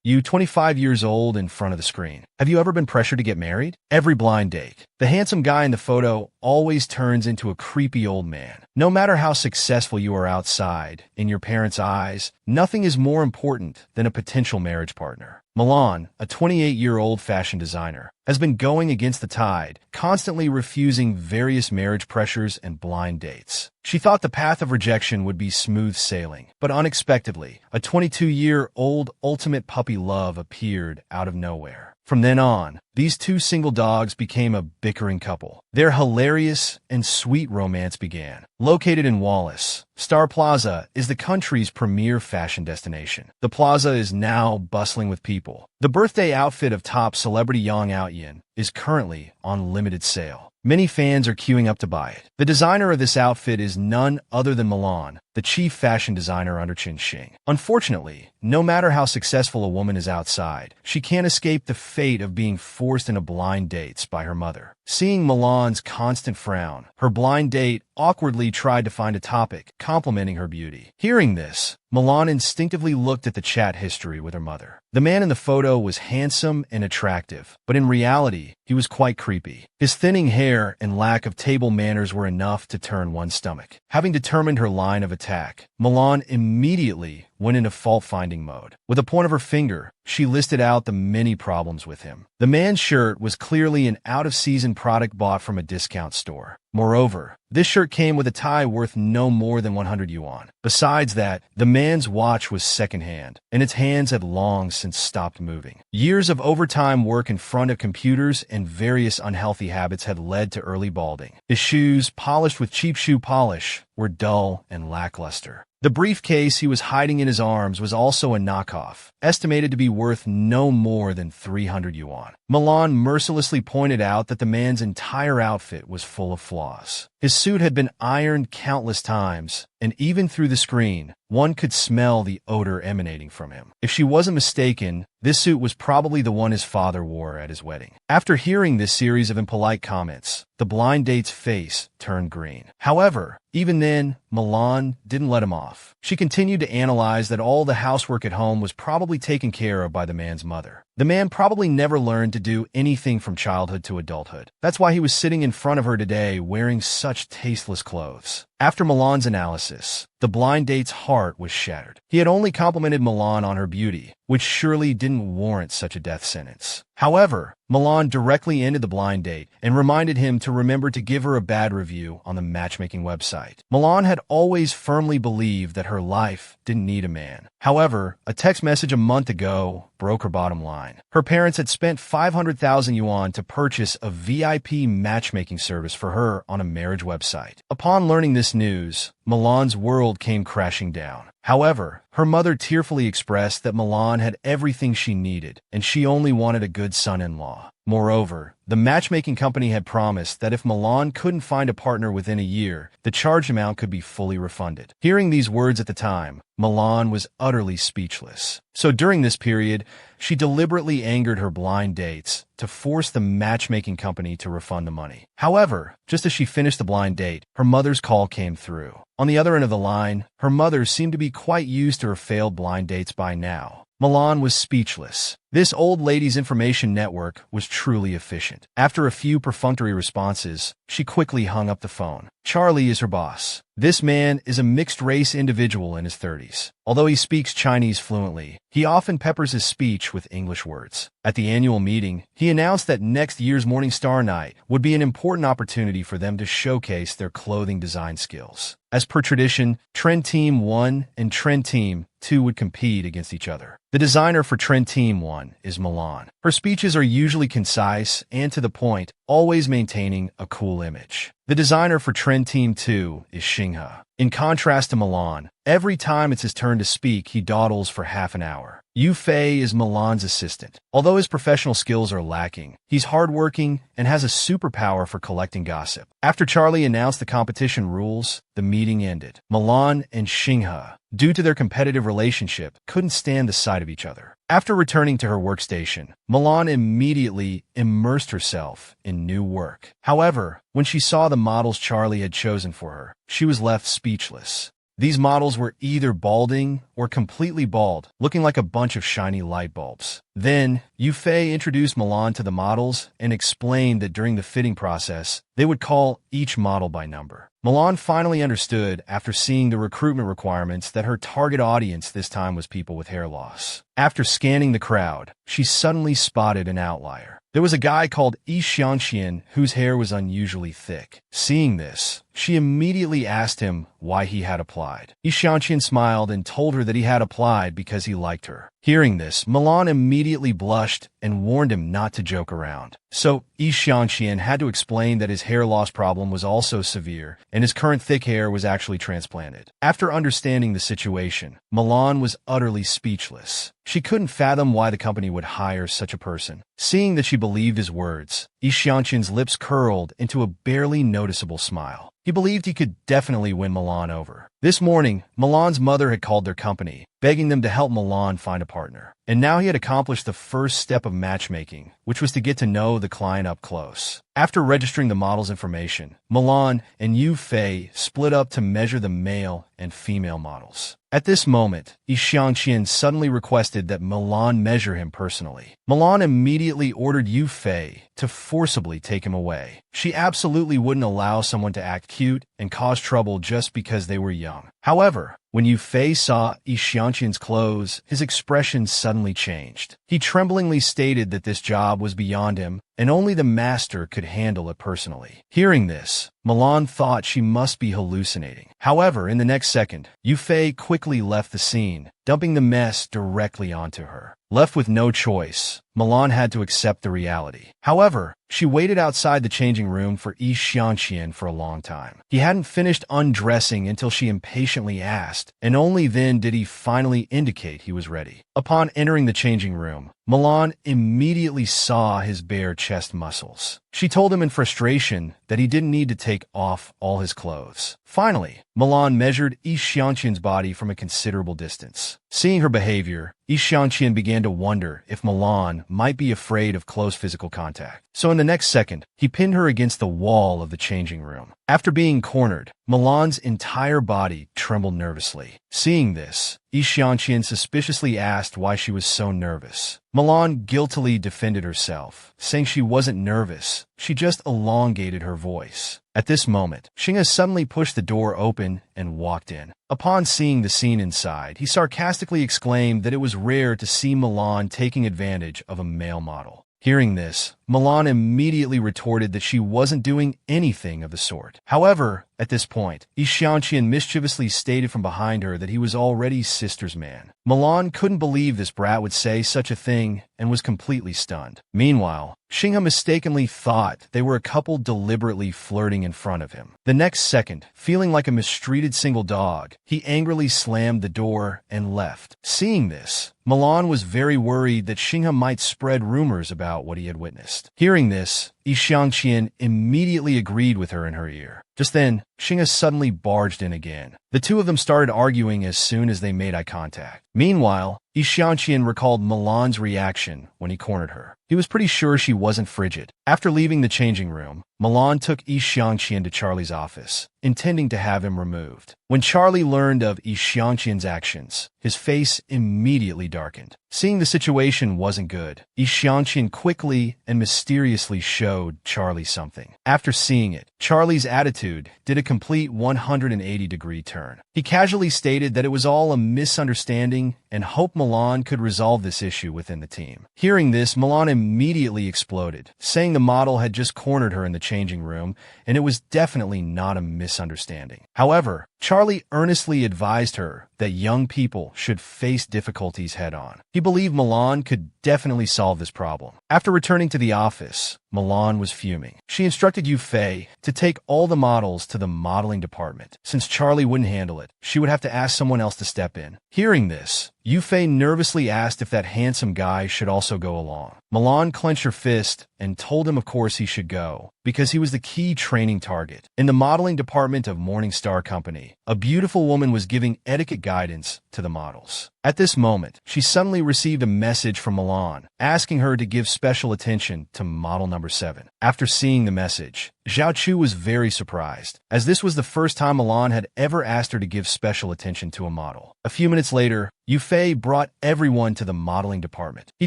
You, 25 years old, in front of the screen. Have you ever been pressured to get married? Every blind date. The handsome guy in the photo always turns into a creepy old man. No matter how successful you are outside, in your parents' eyes, nothing is more important than a potential marriage partner. Milan, a 28-year-old fashion designer, has been going against the tide, constantly refusing various marriage pressures and blind dates. She thought the path of rejection would be smooth sailing, but unexpectedly, a 22-year-old ultimate puppy love appeared out of nowhere. From then on, these two single dogs became a bickering couple. Their hilarious and sweet romance began. Located in Wallace, Star Plaza is the country's premier fashion destination. The plaza is now bustling with people. The birthday outfit of top celebrity Yang Outyin is currently on limited sale. Many fans are queuing up to buy it. The designer of this outfit is none other than Milan, the chief fashion designer under Qin Xing. Unfortunately, no matter how successful a woman is outside, she can't escape the fate of being forced into blind dates by her mother. Seeing Milan's constant frown, her blind date awkwardly tried to find a topic complimenting her beauty. Hearing this, Milan instinctively looked at the chat history with her mother. The man in the photo was handsome and attractive, but in reality, he was quite creepy. His thinning hair and lack of table manners were enough to turn one's stomach. Having determined her line of attack, Milan immediately went into fault-finding mode. With a point of her finger, she listed out the many problems with him. The man's shirt was clearly an out-of-season product bought from a discount store. Moreover, this shirt came with a tie worth no more than 100 yuan. Besides that, the man's watch was secondhand, and its hands had long since stopped moving. Years of overtime work in front of computers and various unhealthy habits had led to early balding. His shoes, polished with cheap shoe polish, were dull and lackluster. The briefcase he was hiding in his arms was also a knockoff, estimated to be worth no more than 300 yuan. Milan mercilessly pointed out that the man's entire outfit was full of flaws. His suit had been ironed countless times, and even through the screen, one could smell the odor emanating from him. If she wasn't mistaken, this suit was probably the one his father wore at his wedding. After hearing this series of impolite comments, the blind date's face turned green. However, even then, Milan didn't let him off. She continued to analyze that all the housework at home was probably taken care of by the man's mother. The man probably never learned to do anything from childhood to adulthood. That's why he was sitting in front of her today wearing such tasteless clothes. After Milan's analysis, the blind date's heart was shattered. He had only complimented Milan on her beauty, which surely didn't warrant such a death sentence. However, Milan directly ended the blind date and reminded him to remember to give her a bad review on the matchmaking website. Milan had always firmly believed that her life didn't need a man. However, a text message a month ago broke her bottom line. Her parents had spent 500,000 yuan to purchase a VIP matchmaking service for her on a marriage website. Upon learning this news, Milan's world came crashing down. However, her mother tearfully expressed that Milan had everything she needed, and she only wanted a good son-in-law. Moreover, the matchmaking company had promised that if Milan couldn't find a partner within a year, the charged amount could be fully refunded. Hearing these words at the time, Milan was utterly speechless. So during this period, she deliberately angered her blind dates to force the matchmaking company to refund the money. However, just as she finished the blind date, her mother's call came through. On the other end of the line, her mother seemed to be quite used to her failed blind dates by now. Milan was speechless. This old lady's information network was truly efficient. After a few perfunctory responses, she quickly hung up the phone. Charlie is her boss. This man is a mixed-race individual in his 30s. Although he speaks Chinese fluently, he often peppers his speech with English words. At the annual meeting, he announced that next year's Morning Star Night would be an important opportunity for them to showcase their clothing design skills. As per tradition, Trend Team 1 and Trend Team 2 would compete against each other. The designer for Trend Team 1 is Milan. Her speeches are usually concise and to the point, always maintaining a cool image. The designer for Trend Team 2 is Xinghe. In contrast to Milan, every time it's his turn to speak, he dawdles for half an hour. Yu Fei is Milan's assistant. Although his professional skills are lacking, he's hardworking and has a superpower for collecting gossip. After Charlie announced the competition rules, the meeting ended. Milan and Xinghe, due to their competitive relationship, couldn't stand the sight of each other. After returning to her workstation, Milan immediately immersed herself in new work. However, when she saw the models Charlie had chosen for her, she was left speechless. These models were either balding or completely bald, looking like a bunch of shiny light bulbs. Then, Yufei introduced Milan to the models and explained that during the fitting process, they would call each model by number. Milan finally understood, after seeing the recruitment requirements, that her target audience this time was people with hair loss. After scanning the crowd, she suddenly spotted an outlier. There was a guy called Yi Xiangqian whose hair was unusually thick. Seeing this, she immediately asked him why he had applied. Yi Xiangqian smiled and told her that he had applied because he liked her. Hearing this, Milan immediately blushed and warned him not to joke around. So, Yi Xiangqian had to explain that his hair loss problem was also severe, and his current thick hair was actually transplanted. After understanding the situation, Milan was utterly speechless. She couldn't fathom why the company would hire such a person. Seeing that she believed his words, Yi Xiangqian's lips curled into a barely noticeable smile. He believed he could definitely win Milan over. This morning, Milan's mother had called their company, begging them to help Milan find a partner. And now he had accomplished the first step of matchmaking, which was to get to know the client up close. After registering the model's information, Milan and Yufei split up to measure the male and female models. At this moment, Yi Xiangqian suddenly requested that Milan measure him personally. Milan immediately ordered Yufei to forcibly take him away. She absolutely wouldn't allow someone to act cute and cause trouble just because they were young. However, when Yufei saw Yi Xiangqian's clothes, his expression suddenly changed. He tremblingly stated that this job was beyond him, and only the master could handle it personally. Hearing this, Milan thought she must be hallucinating. However, in the next second, Yufei quickly left the scene, dumping the mess directly onto her. Left with no choice, Milan had to accept the reality. However, she waited outside the changing room for Yi Xiangqian for a long time. He hadn't finished undressing until she impatiently asked, and only then did he finally indicate he was ready. Upon entering the changing room, Milan immediately saw his bare chest muscles. She told him in frustration that he didn't need to take off all his clothes. Finally, Milan measured Yi Xiangqian's body from a considerable distance. Seeing her behavior, Yi Xiangqian began to wonder if Milan might be afraid of close physical contact. So in the next second, he pinned her against the wall of the changing room. After being cornered, Milan's entire body trembled nervously. Seeing this, Yi Xiangqian suspiciously asked why she was so nervous. Milan guiltily defended herself, saying she wasn't nervous, she just elongated her voice. At this moment, Xinghe suddenly pushed the door open and walked in. Upon seeing the scene inside, he sarcastically exclaimed that it was rare to see Milan taking advantage of a male model. Hearing this, Milan immediately retorted that she wasn't doing anything of the sort. However, at this point, Yi Xiangqian mischievously stated from behind her that he was already sister's man. Milan couldn't believe this brat would say such a thing and was completely stunned. Meanwhile, Xinghe mistakenly thought they were a couple deliberately flirting in front of him. The next second, feeling like a mistreated single dog, he angrily slammed the door and left. Seeing this, Milan was very worried that Xinghe might spread rumors about what he had witnessed. Hearing this, Yi Xiangqian immediately agreed with her in her ear. Just then, Xinghe suddenly barged in again. The two of them started arguing as soon as they made eye contact. Meanwhile, Yi Xiangqian recalled Milan's reaction when he cornered her. He was pretty sure she wasn't frigid. After leaving the changing room, Milan took Yi Xiangqian to Charlie's office, intending to have him removed. When Charlie learned of Yi Xiangqian's actions, his face immediately darkened. Seeing the situation wasn't good, Yi Xiangqian quickly and mysteriously showed Charlie something. After seeing it, Charlie's attitude did a complete 180-degree turn. He casually stated that it was all a misunderstanding and hoped Milan could resolve this issue within the team. Hearing this, Milan immediately exploded, saying the model had just cornered her in the changing room and it was definitely not a misunderstanding. However, Charlie earnestly advised her that young people should face difficulties head-on. He believed Milan could definitely solve this problem. After returning to the office, Milan was fuming. She instructed Yufei to take all the models to the modeling department. Since Charlie wouldn't handle it, she would have to ask someone else to step in. Hearing this, Yufei nervously asked if that handsome guy should also go along. Milan clenched her fist and told him of course he should go, because he was the key training target. In the modeling department of Morningstar Company, a beautiful woman was giving etiquette guidance to the models. At this moment, she suddenly received a message from Milan, asking her to give special attention to model number 7. After seeing the message, Zhao Chu was very surprised, as this was the first time Milan had ever asked her to give special attention to a model. A few minutes later, Yu Fei brought everyone to the modeling department. He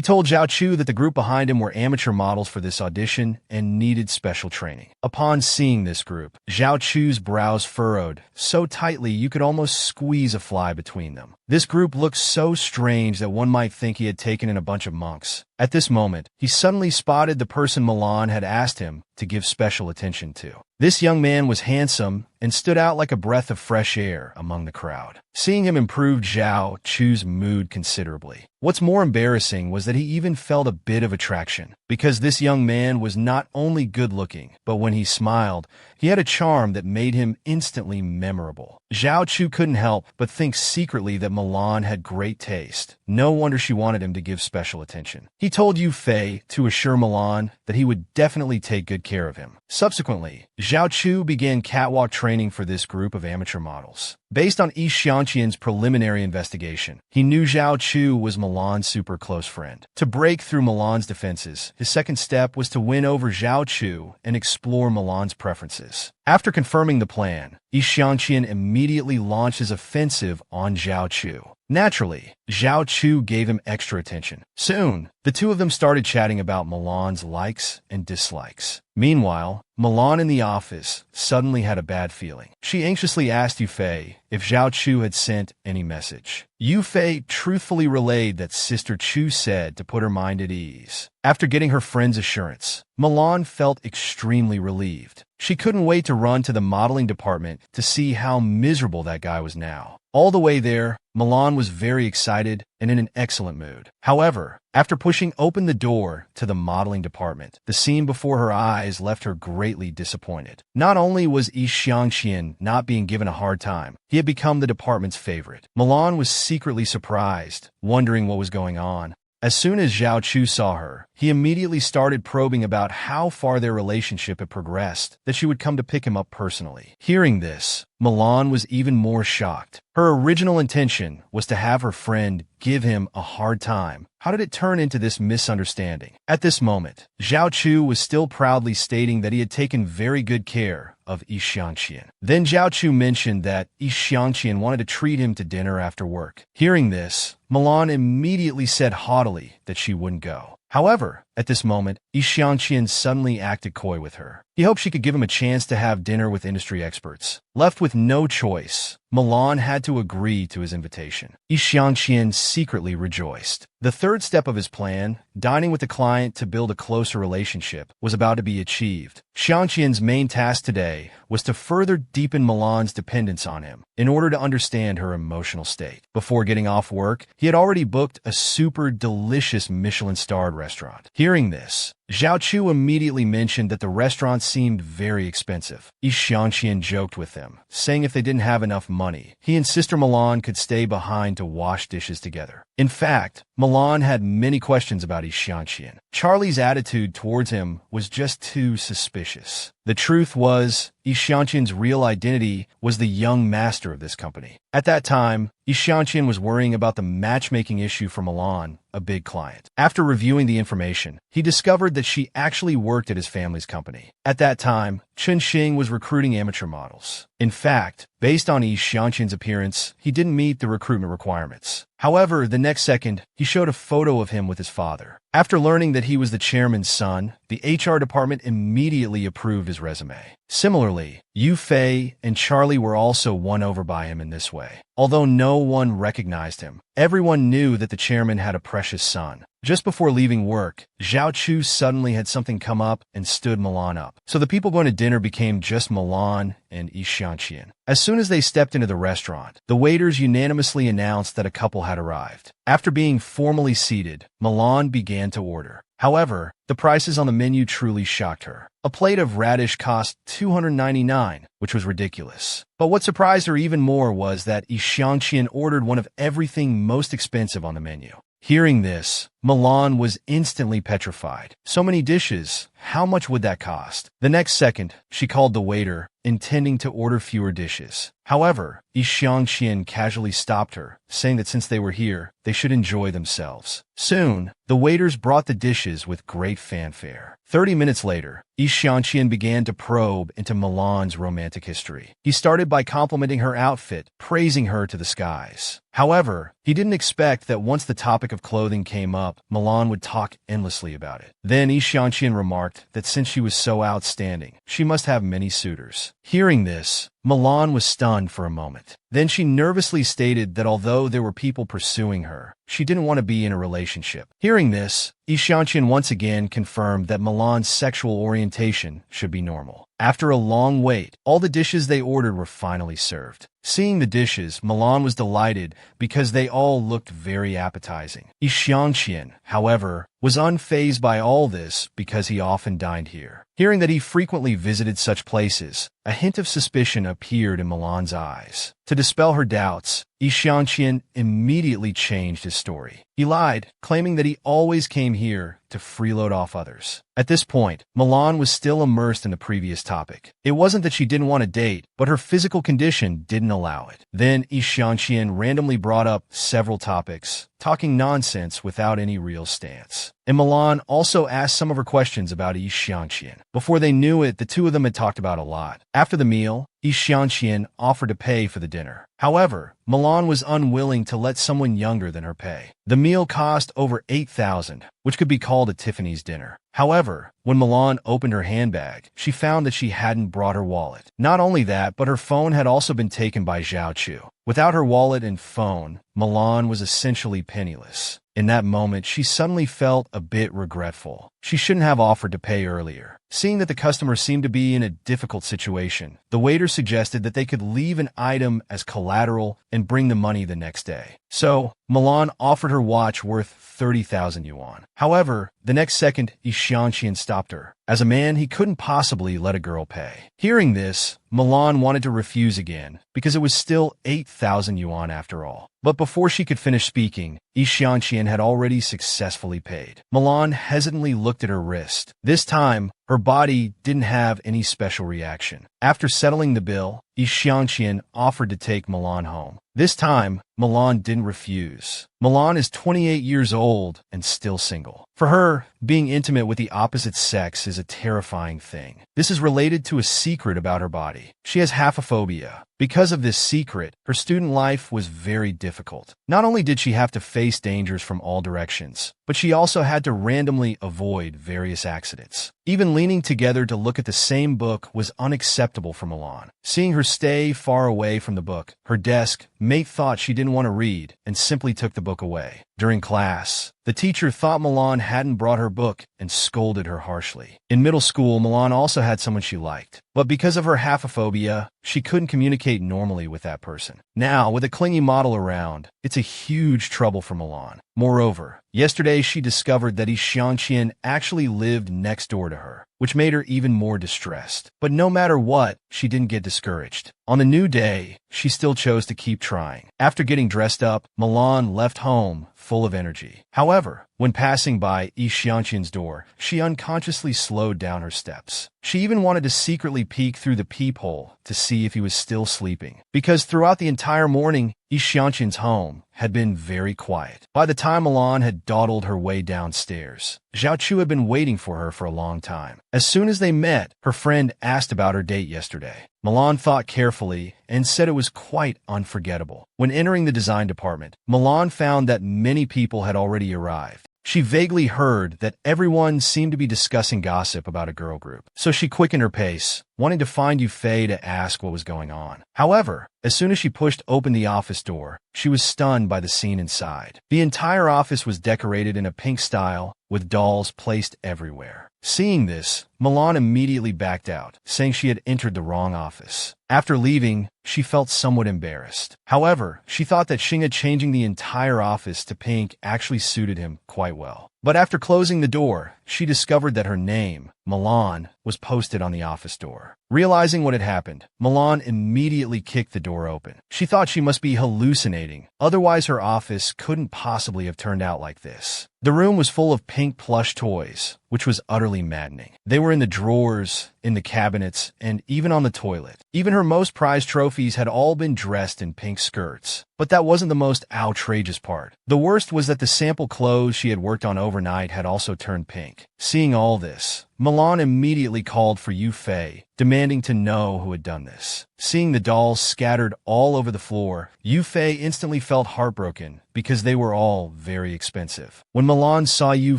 told Zhao Chu that the group behind him were amateur models for this audition and needed special training. Upon seeing this group, Zhao Chu's brows furrowed so tightly you could almost squeeze a fly between them. This group looked so strange that one might think he had taken in a bunch of monks. At this moment, he suddenly spotted the person Milan had asked him to give special attention to. This young man was handsome and stood out like a breath of fresh air among the crowd. Seeing him improved Zhao Chu's mood considerably. What's more embarrassing was that he even felt a bit of attraction, because this young man was not only good-looking, but when he smiled, he had a charm that made him instantly memorable. Zhao Chu couldn't help but think secretly that Milan had great taste. No wonder she wanted him to give special attention. He told Yu Fei to assure Milan that he would definitely take good care of him. Subsequently, Zhao Chu began catwalk training for this group of amateur models. Based on Yi Xiangqian's preliminary investigation, he knew Zhao Chu was Milan's super close friend. To break through Milan's defenses, his second step was to win over Zhao Chu and explore Milan's preferences. After confirming the plan, Yi Xiangqian immediately launched his offensive on Zhao Chu. Naturally, Zhao Chu gave him extra attention. Soon, the two of them started chatting about Milan's likes and dislikes. Meanwhile, Milan in the office suddenly had a bad feeling. She anxiously asked Yu Fei if Zhao Chu had sent any message. Yu Fei truthfully relayed that Sister Chu said to put her mind at ease. After getting her friend's assurance, Milan felt extremely relieved. She couldn't wait to run to the modeling department to see how miserable that guy was now. All the way there, Milan was very excited and in an excellent mood. However, after pushing open the door to the modeling department, the scene before her eyes left her greatly disappointed. Not only was Yi Xiangqian not being given a hard time, he had become the department's favorite. Milan was secretly surprised, wondering what was going on. As soon as Zhao Chu saw her, he immediately started probing about how far their relationship had progressed, that she would come to pick him up personally. Hearing this, Milan was even more shocked. Her original intention was to have her friend give him a hard time. How did it turn into this misunderstanding? At this moment, Zhao Chu was still proudly stating that he had taken very good care of Yi Xiangqian. Then Zhao Chu mentioned that Yi Xiangqian wanted to treat him to dinner after work. Hearing this, Milan immediately said haughtily that she wouldn't go. However, at this moment, Yi Xiangqian suddenly acted coy with her. He hoped she could give him a chance to have dinner with industry experts. Left with no choice, Milan had to agree to his invitation. Yi Xiangqian secretly rejoiced. The third step of his plan, dining with the client to build a closer relationship, was about to be achieved. Xiangqian's main task today was to further deepen Milan's dependence on him in order to understand her emotional state. Before getting off work, he had already booked a super delicious Michelin-starred restaurant. Hearing this, Zhao Chu immediately mentioned that the restaurant seemed very expensive. Yi Xiangqian joked with them, saying if they didn't have enough money, he and Sister Milan could stay behind to wash dishes together. In fact, Milan had many questions about Yi Xiangqian. Charlie's attitude towards him was just too suspicious. The truth was, Yi Xiangqian's real identity was the young master of this company. At that time, Yi Xiangqian was worrying about the matchmaking issue for Milan, a big client. After reviewing the information, he discovered that she actually worked at his family's company. At that time, Chun Xing was recruiting amateur models. In fact, based on Yi Xiangqian's appearance, he didn't meet the recruitment requirements. However, the next second, he showed a photo of him with his father. After learning that he was the chairman's son, the HR department immediately approved his resume. Similarly, Yu Fei and Charlie were also won over by him in this way. Although no one recognized him, everyone knew that the chairman had a precious son. Just before leaving work, Zhao Chu suddenly had something come up and stood Milan up. So the people going to dinner became just Milan and Yi Xiangqian. As soon as they stepped into the restaurant, the waiters unanimously announced that a couple had arrived. After being formally seated, Milan began to order. However, the prices on the menu truly shocked her. A plate of radish cost $299, which was ridiculous. But what surprised her even more was that Yi Xiangqian ordered one of everything most expensive on the menu. Hearing this, Milan was instantly petrified. So many dishes, how much would that cost? The next second, she called the waiter, intending to order fewer dishes. However, Yi Xiangqian casually stopped her, saying that since they were here, they should enjoy themselves. Soon, the waiters brought the dishes with great fanfare. 30 minutes later, Yi Xiangqian began to probe into Milan's romantic history. He started by complimenting her outfit, praising her to the skies. However, he didn't expect that once the topic of clothing came up, Milan would talk endlessly about it. Then Yi Xiangqian remarked that since she was so outstanding, she must have many suitors. Hearing this, Milan was stunned for a moment. Then she nervously stated that although there were people pursuing her, she didn't want to be in a relationship. Hearing this, Yi Xiangqian once again confirmed that Milan's sexual orientation should be normal. After a long wait, all the dishes they ordered were finally served. Seeing the dishes, Milan was delighted because they all looked very appetizing. Yi Xiangqian, however, was unfazed by all this because he often dined here. Hearing that he frequently visited such places, a hint of suspicion appeared in Milan's eyes. To dispel her doubts, Yi Xiangqian immediately changed his story. He lied, claiming that he always came here to freeload off others. At this point, Milan was still immersed in the previous topic. It wasn't that she didn't want to date, but her physical condition didn't allow it. Then Yi Xiangqian randomly brought up several topics, talking nonsense without any real stance. And Milan also asked some of her questions about Yi Xiangqian. Before they knew it, the two of them had talked about a lot. After the meal, Yi Xiangqian offered to pay for the dinner. However, Milan was unwilling to let someone younger than her pay. The meal cost over 8,000, which could be called a Tiffany's dinner. However, when Milan opened her handbag, she found that she hadn't brought her wallet. Not only that, but her phone had also been taken by Zhao Chu. Without her wallet and phone, Milan was essentially penniless. In that moment, she suddenly felt a bit regretful. She shouldn't have offered to pay earlier. Seeing that the customer seemed to be in a difficult situation, the waiter suggested that they could leave an item as collateral and bring the money the next day. So, Milan offered her watch worth 30,000 yuan. However, the next second, Yi Xiangqian stopped her. As a man, he couldn't possibly let a girl pay. Hearing this, Milan wanted to refuse again, because it was still 8,000 yuan after all. But before she could finish speaking, Yi Xiangqian had already successfully paid. Milan hesitantly looked at her wrist. This time, her body didn't have any special reaction. After settling the bill, Yi Xiangqian offered to take Milan home. This time, Milan didn't refuse. Milan is 28 years old and still single. For her, being intimate with the opposite sex is a terrifying thing. This is related to a secret about her body. She has haphophobia. Because of this secret, her student life was very difficult. Not only did she have to face dangers from all directions, but she also had to randomly avoid various accidents. Even leaning together to look at the same book was unacceptable for Milan. Seeing her stay far away from the book, her desk mate thought she didn't want to read and simply took the book away. During class, the teacher thought Milan hadn't brought her book and scolded her harshly. In middle school, Milan also had someone she liked, but because of her haphophobia, she couldn't communicate normally with that person. Now, with a clingy model around, it's a huge trouble for Milan. Moreover, yesterday she discovered that Yi Xiangqian actually lived next door to her, which made her even more distressed. But no matter what, she didn't get discouraged. On the new day, she still chose to keep trying. After getting dressed up, Milan left home full of energy. However, when passing by Yi Xiangqian's door, she unconsciously slowed down her steps. She even wanted to secretly peek through the peephole to see if he was still sleeping, because throughout the entire morning, Yi Xiangqian's home had been very quiet. By the time Milan had dawdled her way downstairs, Zhao Chu had been waiting for her for a long time. As soon as they met, her friend asked about her date yesterday. Milan thought carefully and said it was quite unforgettable. When entering the design department, Milan found that many people had already arrived. She vaguely heard that everyone seemed to be discussing gossip about a girl group, so she quickened her pace, wanting to find Yufei to ask what was going on. However, as soon as she pushed open the office door, she was stunned by the scene inside. The entire office was decorated in a pink style, with dolls placed everywhere. Seeing this, Milan immediately backed out, saying she had entered the wrong office. After leaving, she felt somewhat embarrassed. However, she thought that Xing'a changing the entire office to pink actually suited him quite well. But after closing the door, she discovered that her name, Milan, was posted on the office door. Realizing what had happened, Milan immediately kicked the door open. She thought she must be hallucinating, otherwise her office couldn't possibly have turned out like this. The room was full of pink plush toys, which was utterly maddening. They were in the drawers, in the cabinets, and even on the toilet. Even her most prized trophies had all been dressed in pink skirts. But that wasn't the most outrageous part. The worst was that the sample clothes she had worked on overnight had also turned pink. Seeing all this, Milan immediately called for Yu Fei, demanding to know who had done this. Seeing the dolls scattered all over the floor, Yu Fei instantly felt heartbroken because they were all very expensive. When Milan saw Yu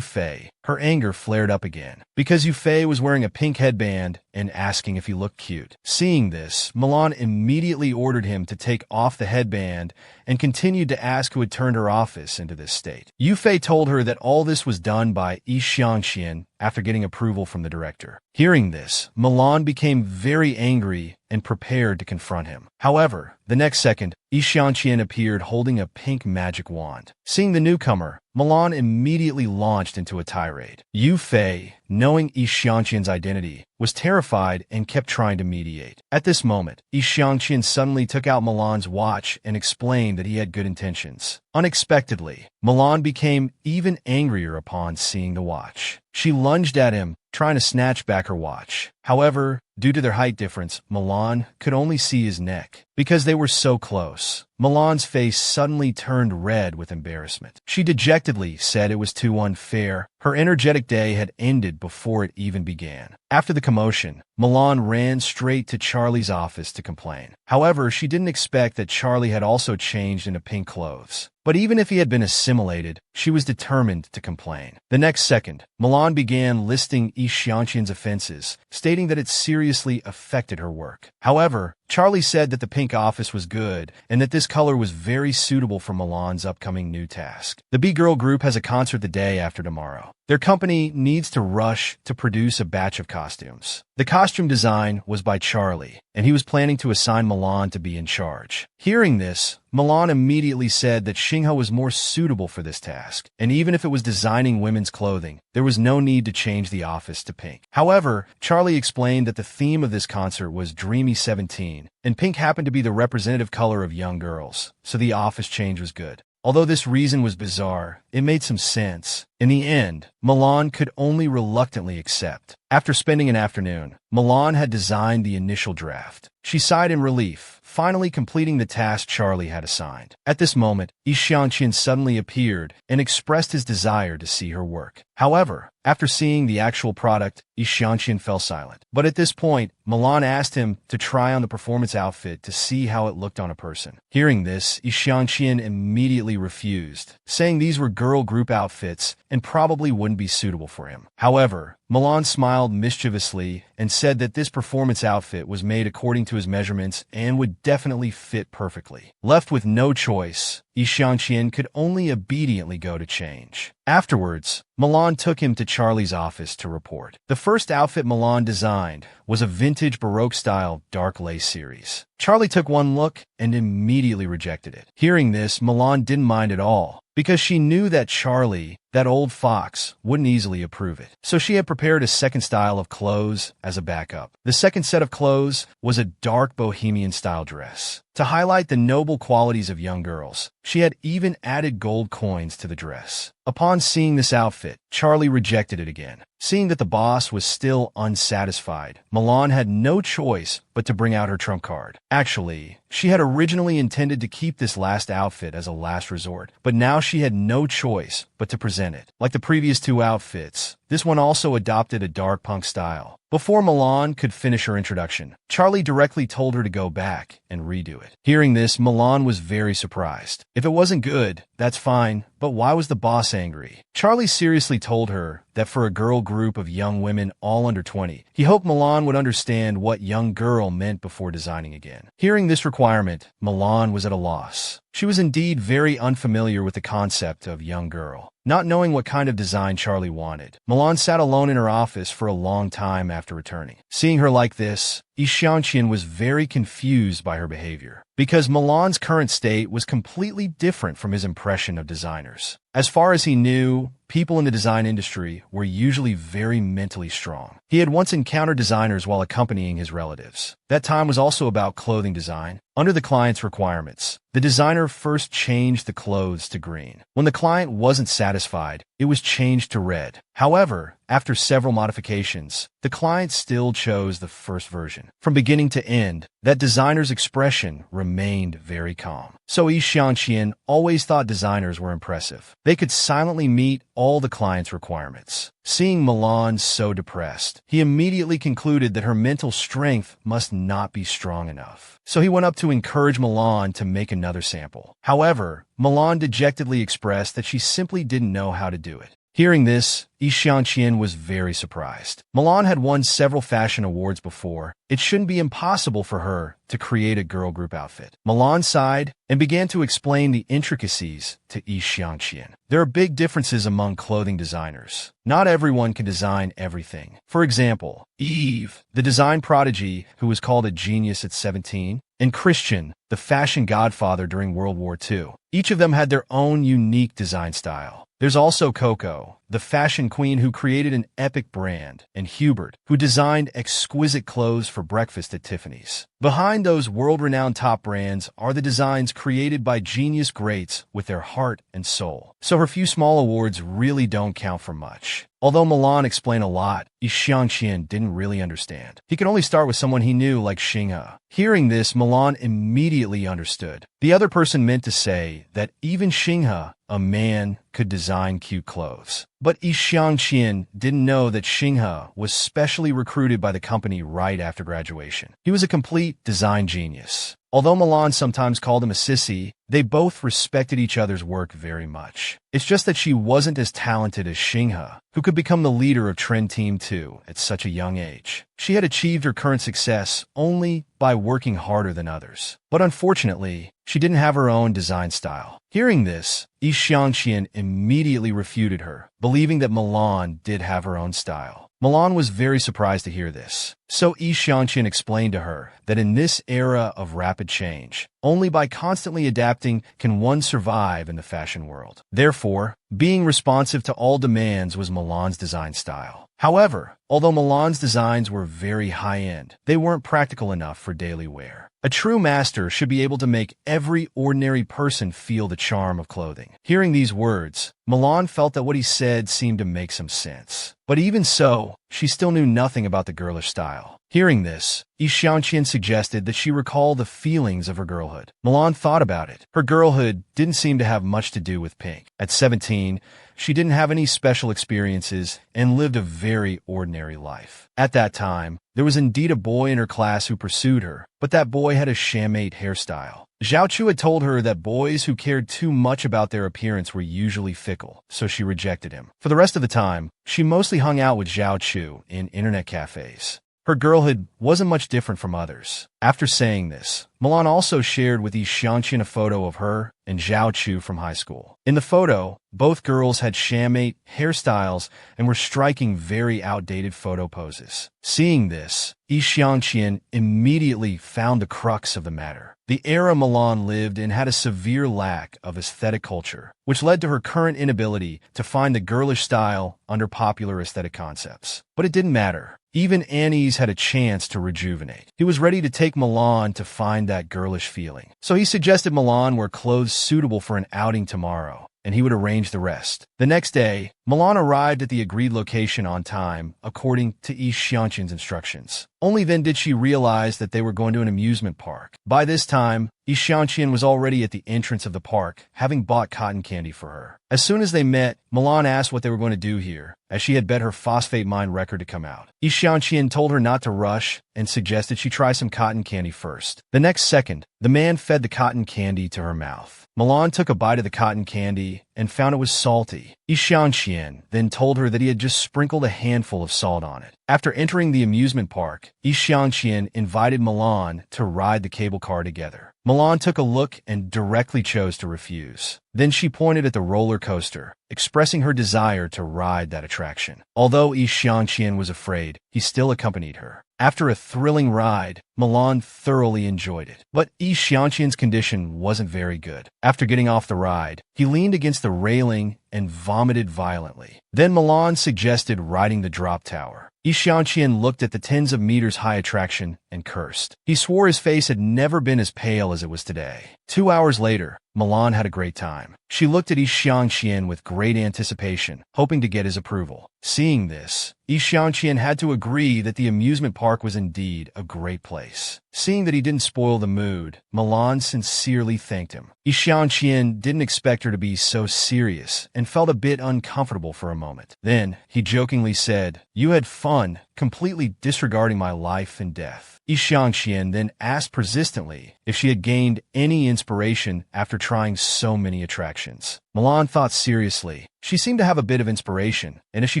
Fei, her anger flared up again, because Yu Fei was wearing a pink headband and asking if he looked cute. Seeing this, Milan immediately ordered him to take off the headband and continued to ask who had turned her office into this state. Yu Fei told her that all this was done by Yi Xiangxian after getting approval from the director. Hearing this, Milan became very angry and prepared to confront him. However, the next second, Yi Xiangxian appeared holding a pink magic wand. Seeing the newcomer, Milan immediately launched into a tirade. Yu Fei, knowing Yi Xiangxian's identity, was terrified and kept trying to mediate. At this moment, Yi Xiangxian suddenly took out Milan's watch and explained that he had good intentions. Unexpectedly, Milan became even angrier upon seeing the watch. She lunged at him, trying to snatch back her watch. However, due to their height difference, Milan could only see his neck. Because they were so close, Milan's face suddenly turned red with embarrassment. She dejectedly said it was too unfair. Her energetic day had ended before it even began. After the commotion, Milan ran straight to Charlie's office to complain. However, she didn't expect that Charlie had also changed into pink clothes. But even if he had been assimilated, she was determined to complain. The next second, Milan began listing Yi Xiangxian's offenses, stating that it seriously affected her work. However, Charlie said that the pink office was good and that this color was very suitable for Milan's upcoming new task. The B-Girl group has a concert the day after tomorrow. Their company needs to rush to produce a batch of costumes. The costume design was by Charlie, and he was planning to assign Milan to be in charge. Hearing this, Milan immediately said that Xinghe was more suitable for this task, and even if it was designing women's clothing, there was no need to change the office to pink. However, Charlie explained that the theme of this concert was Dreamy 17, and pink happened to be the representative color of young girls, so the office change was good. Although this reason was bizarre, it made some sense. In the end, Milan could only reluctantly accept. After spending an afternoon, Milan had designed the initial draft. She sighed in relief, finally completing the task Charlie had assigned. At this moment, Yi Xiangqian suddenly appeared and expressed his desire to see her work. However, after seeing the actual product, Yi Xiangqian fell silent. But at this point, Milan asked him to try on the performance outfit to see how it looked on a person. Hearing this, Yi Xiangqian immediately refused, saying these were girl group outfits and probably wouldn't be suitable for him. However, Milan smiled mischievously and said that this performance outfit was made according to his measurements and would definitely fit perfectly. Left with no choice, Yi Xiangqian could only obediently go to change. Afterwards, Milan took him to Charlie's office to report. The first outfit Milan designed was a vintage Baroque-style dark lace series. Charlie took one look and immediately rejected it. Hearing this, Milan didn't mind at all, because she knew that Charlie, that old fox, wouldn't easily approve it. So she had prepared a second style of clothes as a backup. The second set of clothes was a dark bohemian-style dress. To highlight the noble qualities of young girls, she had even added gold coins to the dress. Upon seeing this outfit, Charlie rejected it again. Seeing that the boss was still unsatisfied, Milan had no choice but to bring out her trump card. Actually, she had originally intended to keep this last outfit as a last resort, but now she had no choice but to present it. Like the previous two outfits, this one also adopted a dark punk style. Before Milan could finish her introduction, Charlie directly told her to go back and redo it. Hearing this, Milan was very surprised. If it wasn't good, that's fine, but why was the boss angry? Charlie seriously told her that for a girl group of young women all under 20, he hoped Milan would understand what young girl meant before designing again. Hearing this requirement, Milan was at a loss. She was indeed very unfamiliar with the concept of young girl. Not knowing what kind of design Charlie wanted, Milan sat alone in her office for a long time after returning. Seeing her like this, Yi Yi Xiangqian was very confused by her behavior, because Milan's current state was completely different from his impression of designers. As far as he knew, people in the design industry were usually very mentally strong. He had once encountered designers while accompanying his relatives. That time was also about clothing design. Under the client's requirements, the designer first changed the clothes to green. When the client wasn't satisfied, it was changed to red. However, after several modifications, the client still chose the first version. From beginning to end, that designer's expression remained very calm. So Yi Xiangqian always thought designers were impressive. They could silently meet all the client's requirements. Seeing Milan so depressed, he immediately concluded that her mental strength must not be strong enough. So he went up to encourage Milan to make another sample. However, Milan dejectedly expressed that she simply didn't know how to do it. Hearing this, Yi Xiangqian was very surprised. Milan had won several fashion awards before. It shouldn't be impossible for her to create a girl group outfit. Milan sighed and began to explain the intricacies to Yi Xiangqian. There are big differences among clothing designers. Not everyone can design everything. For example, Eve, the design prodigy who was called a genius at 17, and Christian, the fashion godfather during World War II. Each of them had their own unique design style. There's also Coco, the fashion queen who created an epic brand, and Hubert, who designed exquisite clothes for breakfast at Tiffany's. Behind those world-renowned top brands are the designs created by genius greats with their heart and soul. So her few small awards really don't count for much. Although Milan explained a lot, Yi Xiangqian didn't really understand. He could only start with someone he knew, like Xinghe. Hearing this, Milan immediately understood. The other person meant to say that even Xinghe, a man, could design cute clothes. But Yi Xiangqian didn't know that Xinghe was specially recruited by the company right after graduation. He was a complete design genius. Although Milan sometimes called him a sissy, they both respected each other's work very much. It's just that she wasn't as talented as Xinghe, who could become the leader of Trend Team 2 at such a young age. She had achieved her current success only by working harder than others. But unfortunately, she didn't have her own design style. Hearing this, Yi Xiangqian immediately refuted her, believing that Milan did have her own style. Milan was very surprised to hear this. So Yi Xiangqian explained to her that in this era of rapid change, only by constantly adapting can one survive in the fashion world. Therefore, being responsive to all demands was Milan's design style. However, although Milan's designs were very high-end, they weren't practical enough for daily wear. A true master should be able to make every ordinary person feel the charm of clothing. Hearing these words, Milan felt that what he said seemed to make some sense. But even so, she still knew nothing about the girlish style. Hearing this, Yi Xiangqian suggested that she recall the feelings of her girlhood. Milan thought about it. Her girlhood didn't seem to have much to do with pink. At 17, she didn't have any special experiences and lived a very ordinary life. At that time, there was indeed a boy in her class who pursued her, but that boy had a shammate hairstyle. Zhao Chu had told her that boys who cared too much about their appearance were usually fickle, so she rejected him. For the rest of the time, she mostly hung out with Zhao Chu in internet cafes. Her girlhood wasn't much different from others. After saying this, Milan also shared with Yi Xiangqian a photo of her and Zhao Chu from high school. In the photo, both girls had shammate hairstyles and were striking very outdated photo poses. Seeing this, Yi Xiangqian immediately found the crux of the matter. The era Milan lived in had a severe lack of aesthetic culture, which led to her current inability to find the girlish style under popular aesthetic concepts. But it didn't matter. Even Annie's had a chance to rejuvenate. He was ready to take Milan to find that girlish feeling. So he suggested Milan wear clothes suitable for an outing tomorrow, and he would arrange the rest. The next day, Milan arrived at the agreed location on time, according to Yi Xiangqian's instructions. Only then did she realize that they were going to an amusement park. By this time, Yi Xiangqian was already at the entrance of the park, having bought cotton candy for her. As soon as they met, Milan asked what they were going to do here, as she had bet her phosphate mine record to come out. Yi Xiangqian told her not to rush and suggested she try some cotton candy first. The next second, the man fed the cotton candy to her mouth. Milan took a bite of the cotton candy and found it was salty. Yi Xiangqian then told her that he had just sprinkled a handful of salt on it. After entering the amusement park, Yi Xiangqian invited Milan to ride the cable car together. Milan took a look and directly chose to refuse. Then she pointed at the roller coaster, expressing her desire to ride that attraction. Although Yi Xiangqian was afraid, he still accompanied her. After a thrilling ride, Milan thoroughly enjoyed it. But Yi Xiangqian's condition wasn't very good. After getting off the ride, he leaned against the railing and vomited violently. Then Milan suggested riding the drop tower. Yi Xiangqian looked at the tens of meters high attraction and cursed. He swore his face had never been as pale as it was today. 2 hours later, Milan had a great time. She looked at Yi Xiangqian with great anticipation, hoping to get his approval. Seeing this, Yi Xiangqian had to agree that the amusement park was indeed a great place. Seeing that he didn't spoil the mood, Milan sincerely thanked him. Yi Xiangqian didn't expect her to be so serious and felt a bit uncomfortable for a moment. Then, he jokingly said, "You had fun, completely disregarding my life and death." Yi Xiangqian then asked persistently if she had gained any inspiration after trying so many attractions. Milan thought seriously. She seemed to have a bit of inspiration, and if she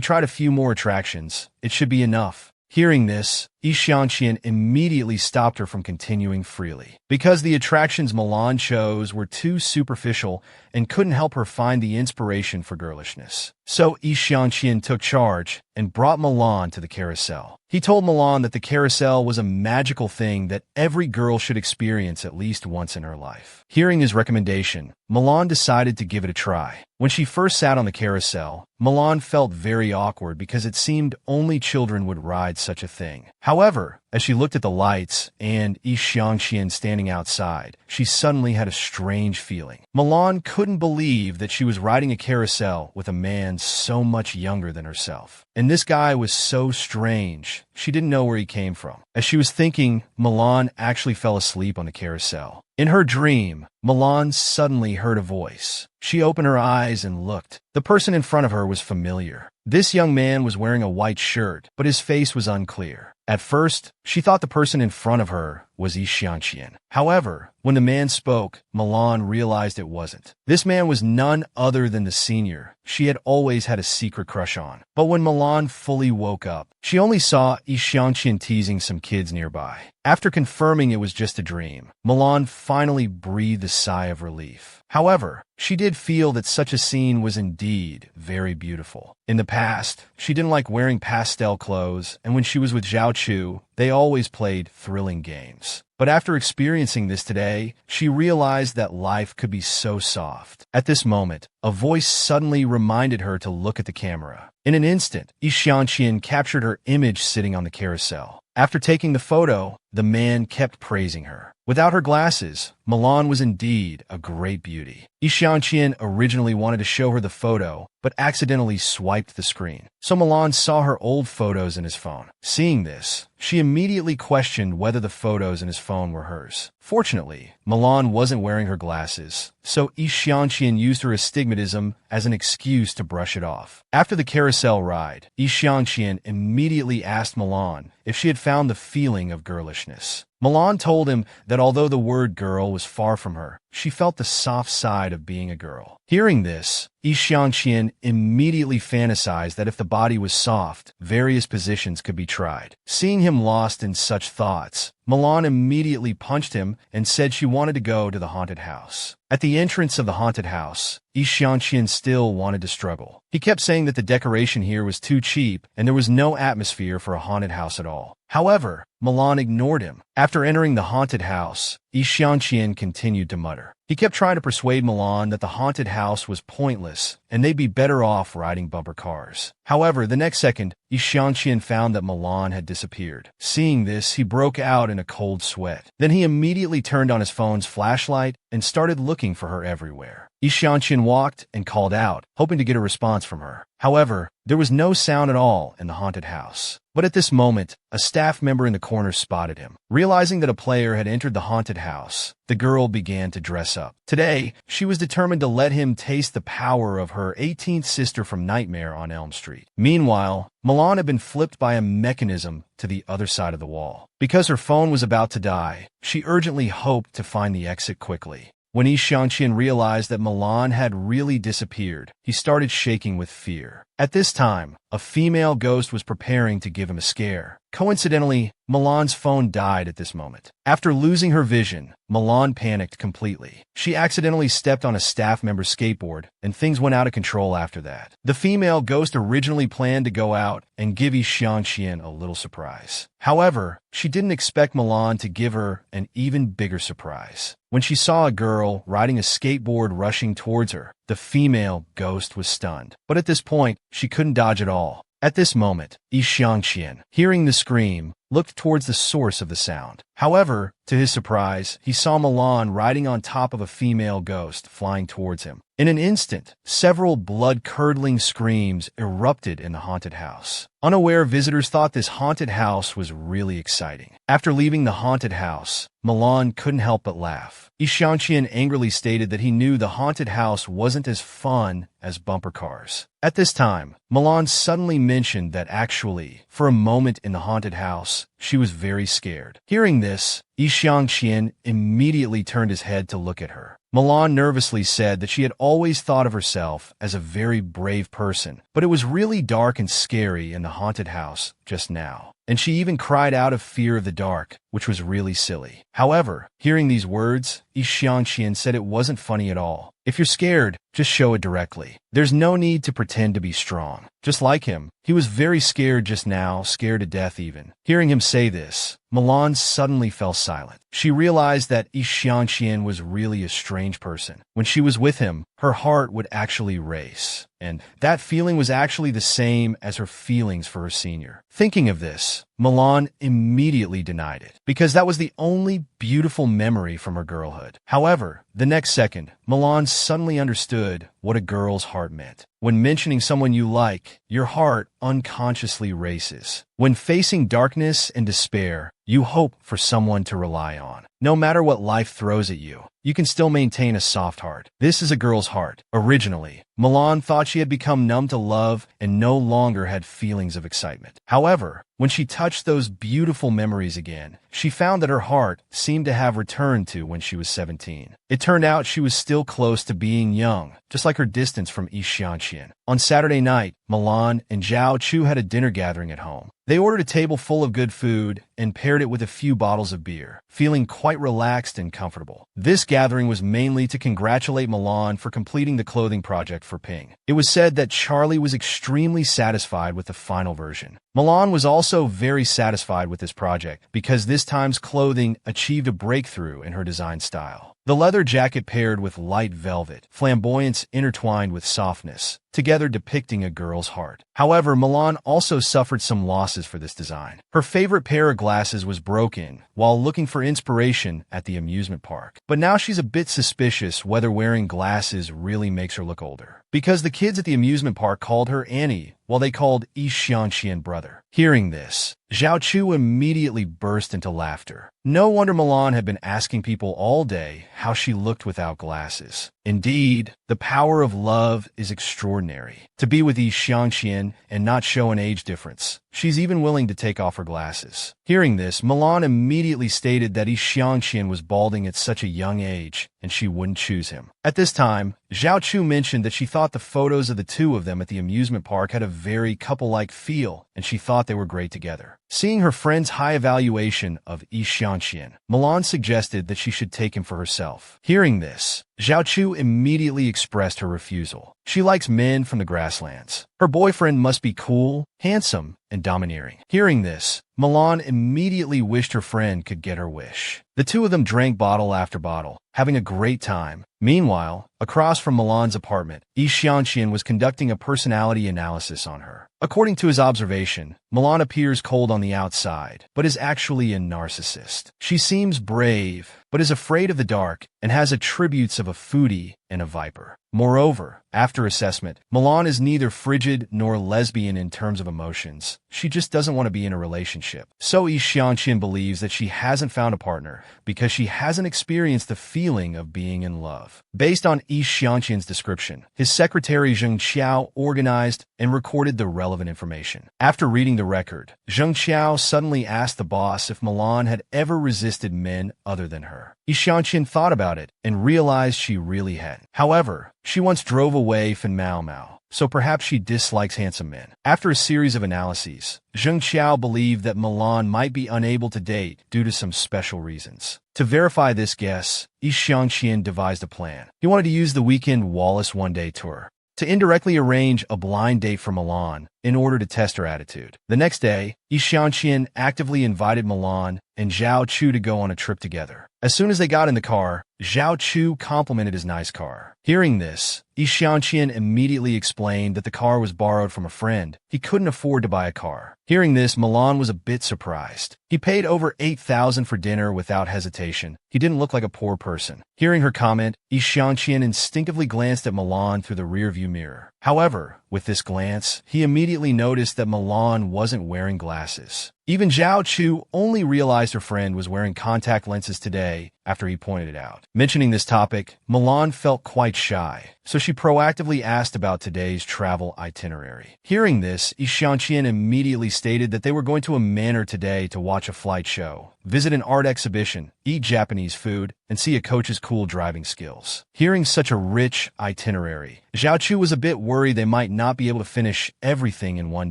tried a few more attractions, it should be enough. Hearing this, Yi Xiangqian immediately stopped her from continuing freely. Because the attractions Milan chose were too superficial and couldn't help her find the inspiration for girlishness. So Yi Xiangqian took charge and brought Milan to the carousel. He told Milan that the carousel was a magical thing that every girl should experience at least once in her life. Hearing his recommendation, Milan decided to give it a try. When she first sat on the carousel, Milan felt very awkward because it seemed only children would ride such a thing. However, as she looked at the lights and Yi Xiangqian standing outside, she suddenly had a strange feeling. Milan couldn't believe that she was riding a carousel with a man so much younger than herself. And this guy was so strange, she didn't know where he came from. As she was thinking, Milan actually fell asleep on the carousel. In her dream, Milan suddenly heard a voice. She opened her eyes and looked. The person in front of her was familiar. This young man was wearing a white shirt, but his face was unclear. At first, she thought the person in front of her was Yi Xiangqian. However, when the man spoke, Milan realized it wasn't. This man was none other than the senior she had always had a secret crush on. But when Milan fully woke up, she only saw Yi Xiangqian teasing some kids nearby. After confirming it was just a dream, Milan finally breathed a sigh of relief. However, she did feel that such a scene was indeed very beautiful. In the past, she didn't like wearing pastel clothes, and when she was with Zhao Chu, they always played thrilling games. But after experiencing this today, she realized that life could be so soft. At this moment, a voice suddenly reminded her to look at the camera. In an instant, Yi Xiangqian captured her image sitting on the carousel. After taking the photo, the man kept praising her. Without her glasses, Milan was indeed a great beauty. Yi Xiangqian originally wanted to show her the photo, but accidentally swiped the screen. So Milan saw her old photos in his phone. Seeing this, she immediately questioned whether the photos in his phone were hers. Fortunately, Milan wasn't wearing her glasses, so Yi Xiangqian used her astigmatism as an excuse to brush it off. After the carousel ride, Yi Xiangqian immediately asked Milan if she had found the feeling of girlishness. Milan told him that although the word girl was far from her, she felt the soft side of being a girl. Hearing this, Yi Xiangqian immediately fantasized that if the body was soft, various positions could be tried. Seeing him lost in such thoughts, Milan immediately punched him and said she wanted to go to the haunted house. At the entrance of the haunted house, Yi Xiangqian still wanted to struggle. He kept saying that the decoration here was too cheap and there was no atmosphere for a haunted house at all. However, Milan ignored him. After entering the haunted house, Yi Xiangqian continued to mutter. He kept trying to persuade Milan that the haunted house was pointless and they'd be better off riding bumper cars. However, the next second, Yi Xiangqian found that Milan had disappeared. Seeing this, he broke out in a cold sweat. Then he immediately turned on his phone's flashlight and started looking for her everywhere. Yi Xiangqian walked and called out, hoping to get a response from her. However, there was no sound at all in the haunted house. But at this moment, a staff member in the corner spotted him. Realizing that a player had entered the haunted house, the girl began to dress up. Today, she was determined to let him taste the power of her 18th sister from Nightmare on Elm Street. Meanwhile, Milan had been flipped by a mechanism to the other side of the wall. Because her phone was about to die, she urgently hoped to find the exit quickly. When Yi Xiangqian realized that Milan had really disappeared, he started shaking with fear. At this time, a female ghost was preparing to give him a scare. Coincidentally, Milan's phone died at this moment. After losing her vision, Milan panicked completely. She accidentally stepped on a staff member's skateboard, and things went out of control after that. The female ghost originally planned to go out and give Yi Xiangqian a little surprise. However, she didn't expect Milan to give her an even bigger surprise. When she saw a girl riding a skateboard rushing towards her, the female ghost was stunned. But at this point, she couldn't dodge at all. At this moment, Yi Xiangqian, hearing the scream, looked towards the source of the sound. However, to his surprise, he saw Milan riding on top of a female ghost flying towards him. In an instant, several blood-curdling screams erupted in the haunted house. Unaware visitors thought this haunted house was really exciting. After leaving the haunted house, Milan couldn't help but laugh. Yi Xiangqian angrily stated that he knew the haunted house wasn't as fun as bumper cars. At this time, Milan suddenly mentioned that actually, for a moment in the haunted house, she was very scared. Hearing this, Yi Xiangqian immediately turned his head to look at her. Milan nervously said that she had always thought of herself as a very brave person, but it was really dark and scary in the haunted house just now. And she even cried out of fear of the dark, which was really silly. However, hearing these words, Yi Xiangqian said it wasn't funny at all. If you're scared, just show it directly. There's no need to pretend to be strong. Just like him, he was very scared just now, scared to death even. Hearing him say this, Milan suddenly fell silent. She realized that Yi Xiangqian was really a strange person. When she was with him, her heart would actually race. And that feeling was actually the same as her feelings for her senior. Thinking of this, Milan immediately denied it, because that was the only beautiful memory from her girlhood. However, the next second, Milan suddenly understood what a girl's heart meant. When mentioning someone you like, your heart unconsciously races. When facing darkness and despair, you hope for someone to rely on. No matter what life throws at you, you can still maintain a soft heart. This is a girl's heart. Originally, Milan thought she had become numb to love and no longer had feelings of excitement. However, when she touched those beautiful memories again, she found that her heart seemed to have returned to when she was 17. It turned out she was still close to being young, just like her distance from Yi Xiangqian. On Saturday night, Milan and Zhao Chu had a dinner gathering at home. They ordered a table full of good food and paired it with a few bottles of beer, feeling quite relaxed and comfortable. This gathering was mainly to congratulate Milan for completing the clothing project for Ping. It was said that Charlie was extremely satisfied with the final version. Milan was also very satisfied with this project because this time's clothing achieved a breakthrough in her design style. The leather jacket paired with light velvet, flamboyance intertwined with softness, together depicting a girl's heart. However, Milan also suffered some losses for this design. Her favorite pair of glasses was broken while looking for inspiration at the amusement park. But now she's a bit suspicious whether wearing glasses really makes her look older, because the kids at the amusement park called her Annie, while they called Yi Xiangqian brother. Hearing this, Zhao Chu immediately burst into laughter. No wonder Milan had been asking people all day how she looked without glasses. Indeed, the power of love is extraordinary. To be with Yi Xiangqian and not show an age difference, she's even willing to take off her glasses. Hearing this, Milan immediately stated that Yi Xiangqian was balding at such a young age, and she wouldn't choose him. At this time, Zhao Chu mentioned that she thought the photos of the two of them at the amusement park had a very couple-like feel, and she thought they were great together. Seeing her friend's high evaluation of Yi Xiangqian, Milan suggested that she should take him for herself. Hearing this, Zhao Chu immediately expressed her refusal. She likes men from the grasslands. Her boyfriend must be cool, handsome, and domineering. Hearing this, Milan immediately wished her friend could get her wish. The two of them drank bottle after bottle, having a great time. Meanwhile, across from Milan's apartment, Yi Xiangqian was conducting a personality analysis on her. According to his observation, Milan appears cold on the outside, but is actually a narcissist. She seems brave, but is afraid of the dark and has attributes of a foodie and a viper. Moreover, after assessment, Milan is neither frigid nor lesbian in terms of emotions. She just doesn't want to be in a relationship. So Yi Xiangqian believes that she hasn't found a partner because she hasn't experienced the feeling of being in love. of. Based on Yi Xiangqian's description, his secretary Zheng Qiao organized and recorded the relevant information. After reading the record, Zheng Qiao suddenly asked the boss if Milan had ever resisted men other than her. Yi Xiangqian thought about it and realized she really hadn't. However, she once drove away from Mao Mao, so perhaps she dislikes handsome men. After a series of analyses, Zheng Qiao believed that Milan might be unable to date due to some special reasons. To verify this guess, Yi Xiangqian devised a plan. He wanted to use the weekend Wallace one-day tour to indirectly arrange a blind date for Milan in order to test her attitude. The next day, Yi Xiangqian actively invited Milan and Zhao Chu to go on a trip together. As soon as they got in the car, Zhao Chu complimented his nice car. Hearing this, Yi Xiangqian immediately explained that the car was borrowed from a friend. He couldn't afford to buy a car. Hearing this, Milan was a bit surprised. He paid over 8,000 for dinner without hesitation. He didn't look like a poor person. Hearing her comment, Yi Xiangqian instinctively glanced at Milan through the rearview mirror. However, with this glance, he immediately noticed that Milan wasn't wearing glasses. Even Zhao Chu only realized her friend was wearing contact lenses today after he pointed it out. Mentioning this topic, Milan felt quite shy, so she proactively asked about today's travel itinerary. Hearing this, Yi Xiangqian immediately stated that they were going to a manor today to watch a flight show, visit an art exhibition, eat Japanese food, and see a coach's cool driving skills. Hearing such a rich itinerary, Zhao Chu was a bit worried they might not be able to finish everything in one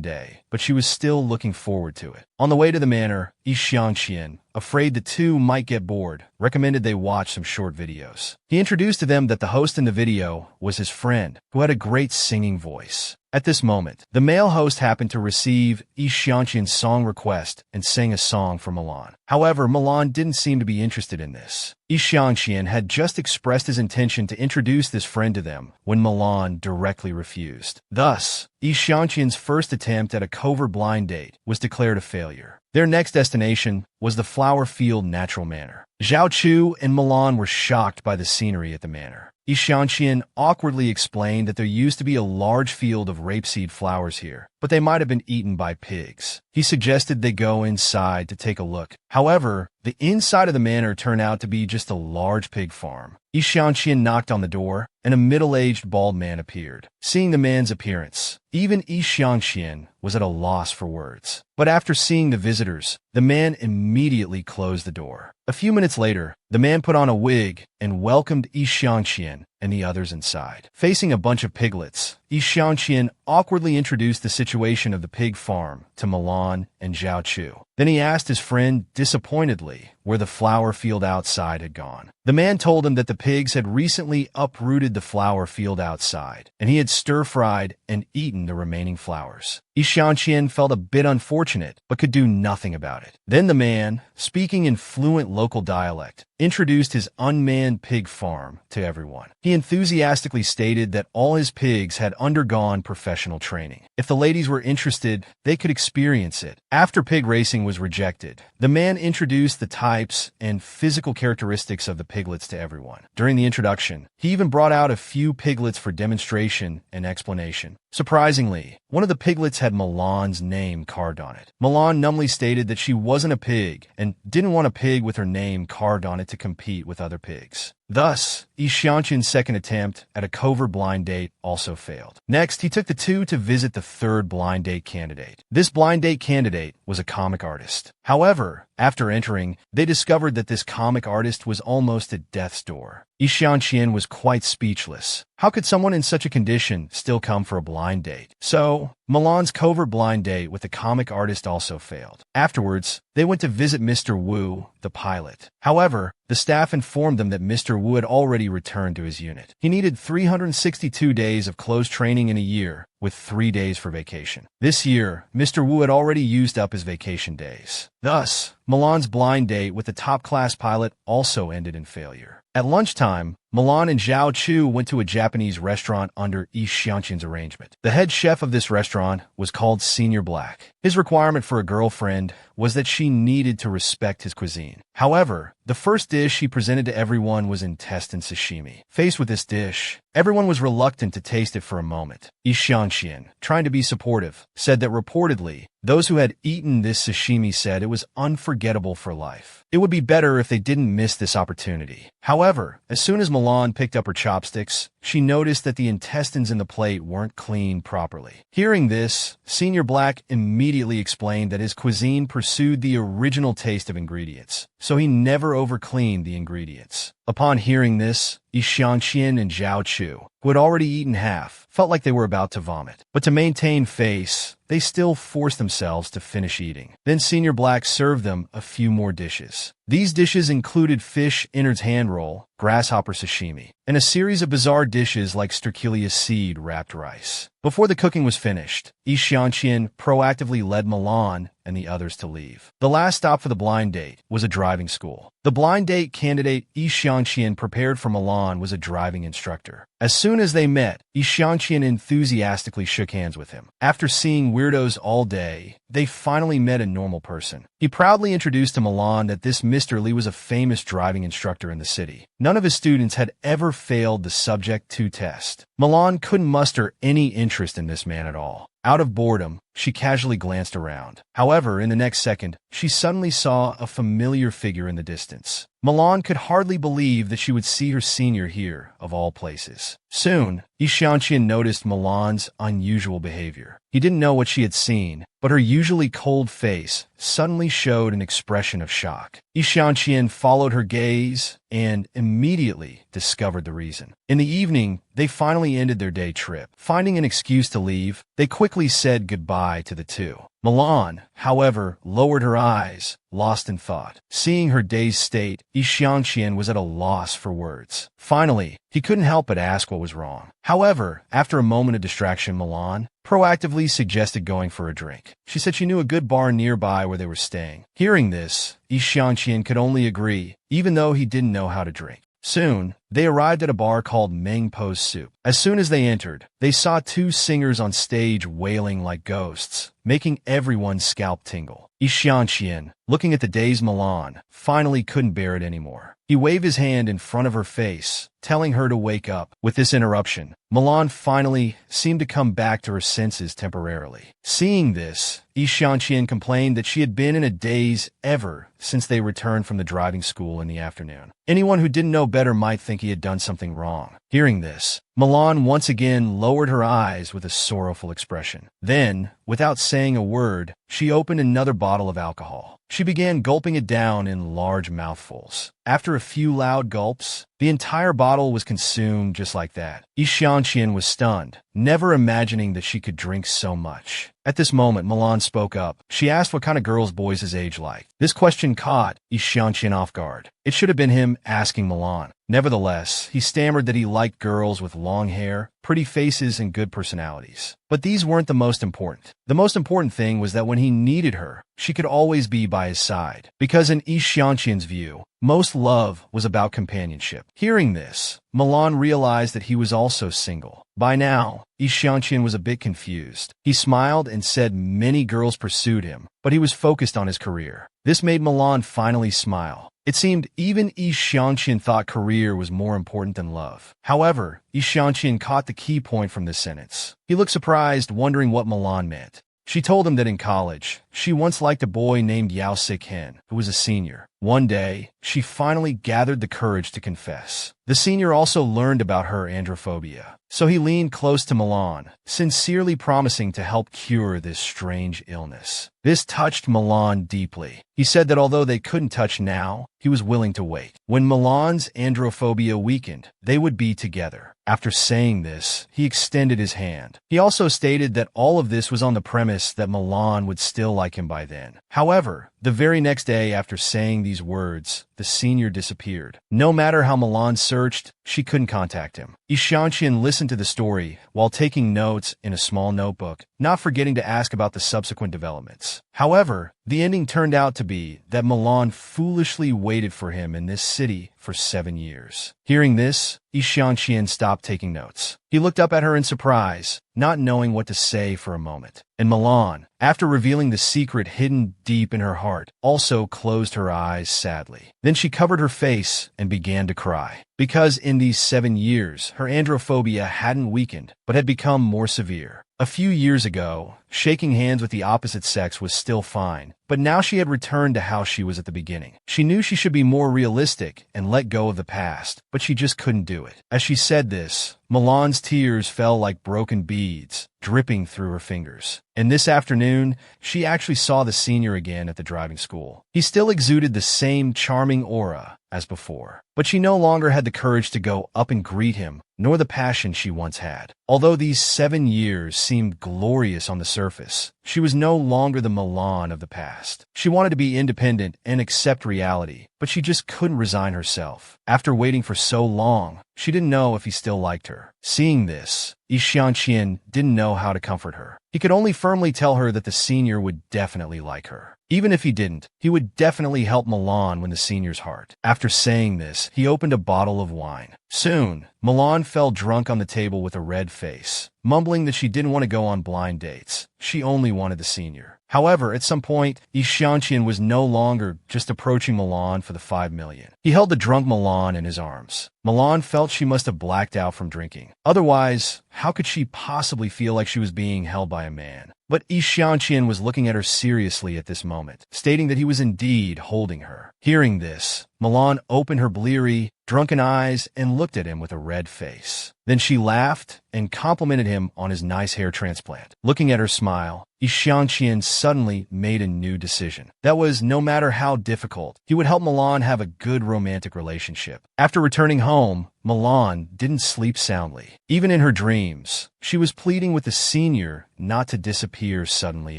day, but she was still looking forward to it. On the way to the manor, Yi Xiangqian, afraid the two might get bored, recommended they watch some short videos. He introduced to them that the host in the video was his friend, who had a great singing voice. At this moment, the male host happened to receive Yi Xiangqian's song request and sang a song for Milan. However, Milan didn't seem to be interested in this. Yi Xiangqian had just expressed his intention to introduce this friend to them when Milan directly refused. Thus, Yi Xiangqian's first attempt at a covert blind date was declared a failure. Their next destination was the Flower Field Natural Manor. Zhao Chu and Milan were shocked by the scenery at the manor. Yi Xiangqian awkwardly explained that there used to be a large field of rapeseed flowers here, but they might have been eaten by pigs. He suggested they go inside to take a look. However, the inside of the manor turned out to be just a large pig farm. Yi Xiangqian knocked on the door, and a middle-aged bald man appeared. Seeing the man's appearance, even Yi Xiangqian was at a loss for words. But after seeing the visitors, the man immediately closed the door. A few minutes later, the man put on a wig and welcomed Yi Xiangqian and the others inside. Facing a bunch of piglets, Yi Xiangqian awkwardly introduced the situation of the pig farm to Milan and Zhao Chu. Then he asked his friend disappointedly where the flower field outside had gone. The man told him that the pigs had recently uprooted the flower field outside, and he had stir-fried and eaten the remaining flowers. Yi Xiangqian felt a bit unfortunate, but could do nothing about it. Then the man, speaking in fluent local dialect, introduced his unmanned pig farm to everyone. He enthusiastically stated that all his pigs had undergone professional training. If the ladies were interested, they could experience it. After pig racing was rejected, the man introduced the types and physical characteristics of the piglets to everyone. During the introduction, he even brought out a few piglets for demonstration and explanation. Surprisingly, one of the piglets had Milan's name carved on it. Milan numbly stated that she wasn't a pig and didn't want a pig with her name carved on it to compete with other pigs. Thus, Yi Xiangqian's second attempt at a covert blind date also failed. Next, he took the two to visit the third blind date candidate. This blind date candidate was a comic artist. However, after entering, they discovered that this comic artist was almost at death's door. Yi Xiangqian was quite speechless. How could someone in such a condition still come for a blind date? So, Milan's covert blind date with the comic artist also failed. Afterwards, they went to visit Mr. Wu, the pilot. However, the staff informed them that Mr. Wu had already returned to his unit. He needed 362 days of close training in a year, with 3 days for vacation. This year, Mr. Wu had already used up his vacation days. Thus, Milan's blind date with the top-class pilot also ended in failure. At lunchtime, Milan and Zhao Chu went to a Japanese restaurant under Yi Xiangqian's arrangement. The head chef of this restaurant was called Senior Black. His requirement for a girlfriend was that she needed to respect his cuisine. However, the first dish he presented to everyone was intestine sashimi. Faced with this dish, everyone was reluctant to taste it for a moment. Yi Xiangqian, trying to be supportive, said that reportedly, Those who had eaten this sashimi said it was unforgettable for life. It would be better if they didn't miss this opportunity. However, as soon as Milan picked up her chopsticks, she noticed that the intestines in the plate weren't cleaned properly. Hearing this, Senior Black immediately explained that his cuisine pursued the original taste of ingredients, so he never overcleaned the ingredients. Upon hearing this, Yi Xiangqian and Zhao Chu, who had already eaten half, felt like they were about to vomit. But to maintain face, they still forced themselves to finish eating. Then Senior Black served them a few more dishes. These dishes included fish innards hand roll, grasshopper sashimi, and a series of bizarre dishes like sterculius seed wrapped rice. Before the cooking was finished, Yi Xiangqian proactively led Milan and the others to leave. The last stop for the blind date was a driving school. The blind date candidate Yi Xiangqian prepared for Milan was a driving instructor. As soon as they met, Yi Xiangqian enthusiastically shook hands with him. After seeing weirdos all day, they finally met a normal person. He proudly introduced to Milan that this Mr. Lee was a famous driving instructor in the city. None of his students had ever failed the Subject 2 test. Milan couldn't muster any interest in this man at all. Out of boredom, she casually glanced around. However, in the next second, she suddenly saw a familiar figure in the distance. Milan could hardly believe that she would see her senior here, of all places. Soon, Yi Xiangqian noticed Milan's unusual behavior. He didn't know what she had seen, but her usually cold face suddenly showed an expression of shock. Yi Xiangqian followed her gaze and immediately discovered the reason. In the evening, they finally ended their day trip. Finding an excuse to leave, they quickly said goodbye to the two. Milan, however, lowered her eyes, lost in thought. Seeing her dazed state, Yi Xiangqian was at a loss for words. Finally, he couldn't help but ask what was wrong. However, after a moment of distraction, Milan proactively suggested going for a drink. She said she knew a good bar nearby where they were staying. Hearing this, Yi Xiangqian could only agree, even though he didn't know how to drink. Soon, they arrived at a bar called Meng Po's Soup. As soon as they entered, they saw two singers on stage wailing like ghosts, making everyone's scalp tingle. Yi Xiangqian, looking at the dazed Milan, finally couldn't bear it anymore. He waved his hand in front of her face, telling her to wake up. With this interruption, Milan finally seemed to come back to her senses temporarily. Seeing this, Yi Xiangqian complained that she had been in a daze ever since they returned from the driving school in the afternoon. Anyone who didn't know better might think he had done something wrong. Hearing this, Milan once again lowered her eyes with a sorrowful expression. Then, without saying a word, she opened another bottle of alcohol. She began gulping it down in large mouthfuls. After a few loud gulps, the entire bottle was consumed just like that. Yi Xiangqian was stunned, never imagining that she could drink so much. At this moment, Milan spoke up. She asked what kind of girls boys his age liked. This question caught Yi Xiangqian off guard. It should have been him asking Milan. Nevertheless, he stammered that he liked girls with long hair, pretty faces, and good personalities. But these weren't the most important. The most important thing was that when he needed her, she could always be by his side. Because in Yi Xiangqian's view, most love was about companionship. Hearing this, Milan realized that he was also single. By now, Yi Xiangqian was a bit confused. He smiled and said many girls pursued him, but he was focused on his career. This made Milan finally smile. It seemed even Yi Xiangqian thought career was more important than love. However, Yi Xiangqian caught the key point from this sentence. He looked surprised, wondering what Milan meant. She told him that in college, she once liked a boy named Yao Siken, who was a senior. One day, she finally gathered the courage to confess. The senior also learned about her androphobia, so he leaned close to Milan, sincerely promising to help cure this strange illness. This touched Milan deeply. He said that although they couldn't touch now, he was willing to wait. When Milan's androphobia weakened, they would be together. After saying this, he extended his hand. He also stated that all of this was on the premise that Milan would still like him by then. However, the very next day after saying these words, the senior disappeared. No matter how Milan searched, she couldn't contact him. Yi Xiangqian listened to the story while taking notes in a small notebook, not forgetting to ask about the subsequent developments. However, the ending turned out to be that Milan foolishly waited for him in this city for 7 years. Hearing this, Yi Xiangqian stopped taking notes. He looked up at her in surprise, not knowing what to say for a moment. And Milan, after revealing the secret hidden deep in her heart, also closed her eyes sadly. Then she covered her face and began to cry. Because in these 7 years, her androphobia hadn't weakened, but had become more severe. A few years ago, shaking hands with the opposite sex was still fine, but now she had returned to how she was at the beginning. She knew she should be more realistic and let go of the past, but she just couldn't do it. As she said this, Milan's tears fell like broken beads, dripping through her fingers. And this afternoon, she actually saw the senior again at the driving school. He still exuded the same charming aura as before, but she no longer had the courage to go up and greet him, nor the passion she once had. Although these 7 years seemed glorious on the surface, she was no longer the Milan of the past. She wanted to be independent and accept reality, but she just couldn't resign herself. After waiting for so long, she didn't know if he still liked her. Seeing this, Yi Xianqian didn't know how to comfort her. He could only firmly tell her that the senior would definitely like her. Even if he didn't, he would definitely help Milan win the senior's heart. After saying this, he opened a bottle of wine. Soon, Milan fell drunk on the table with a red face, mumbling that she didn't want to go on blind dates. She only wanted the senior. However, at some point, Yi Xianqian was no longer just approaching Milan for the 5 million. He held the drunk Milan in his arms. Milan felt she must have blacked out from drinking. Otherwise, how could she possibly feel like she was being held by a man? But Yi Xianqian was looking at her seriously at this moment, stating that he was indeed holding her. Hearing this, Milan opened her bleary, drunken eyes and looked at him with a red face. Then she laughed and complimented him on his nice hair transplant. Looking at her smile, Yi Xianqian suddenly made a new decision. That was, no matter how difficult, he would help Milan have a good romantic relationship. After returning home, Milan didn't sleep soundly. Even in her dreams, she was pleading with the senior not to disappear suddenly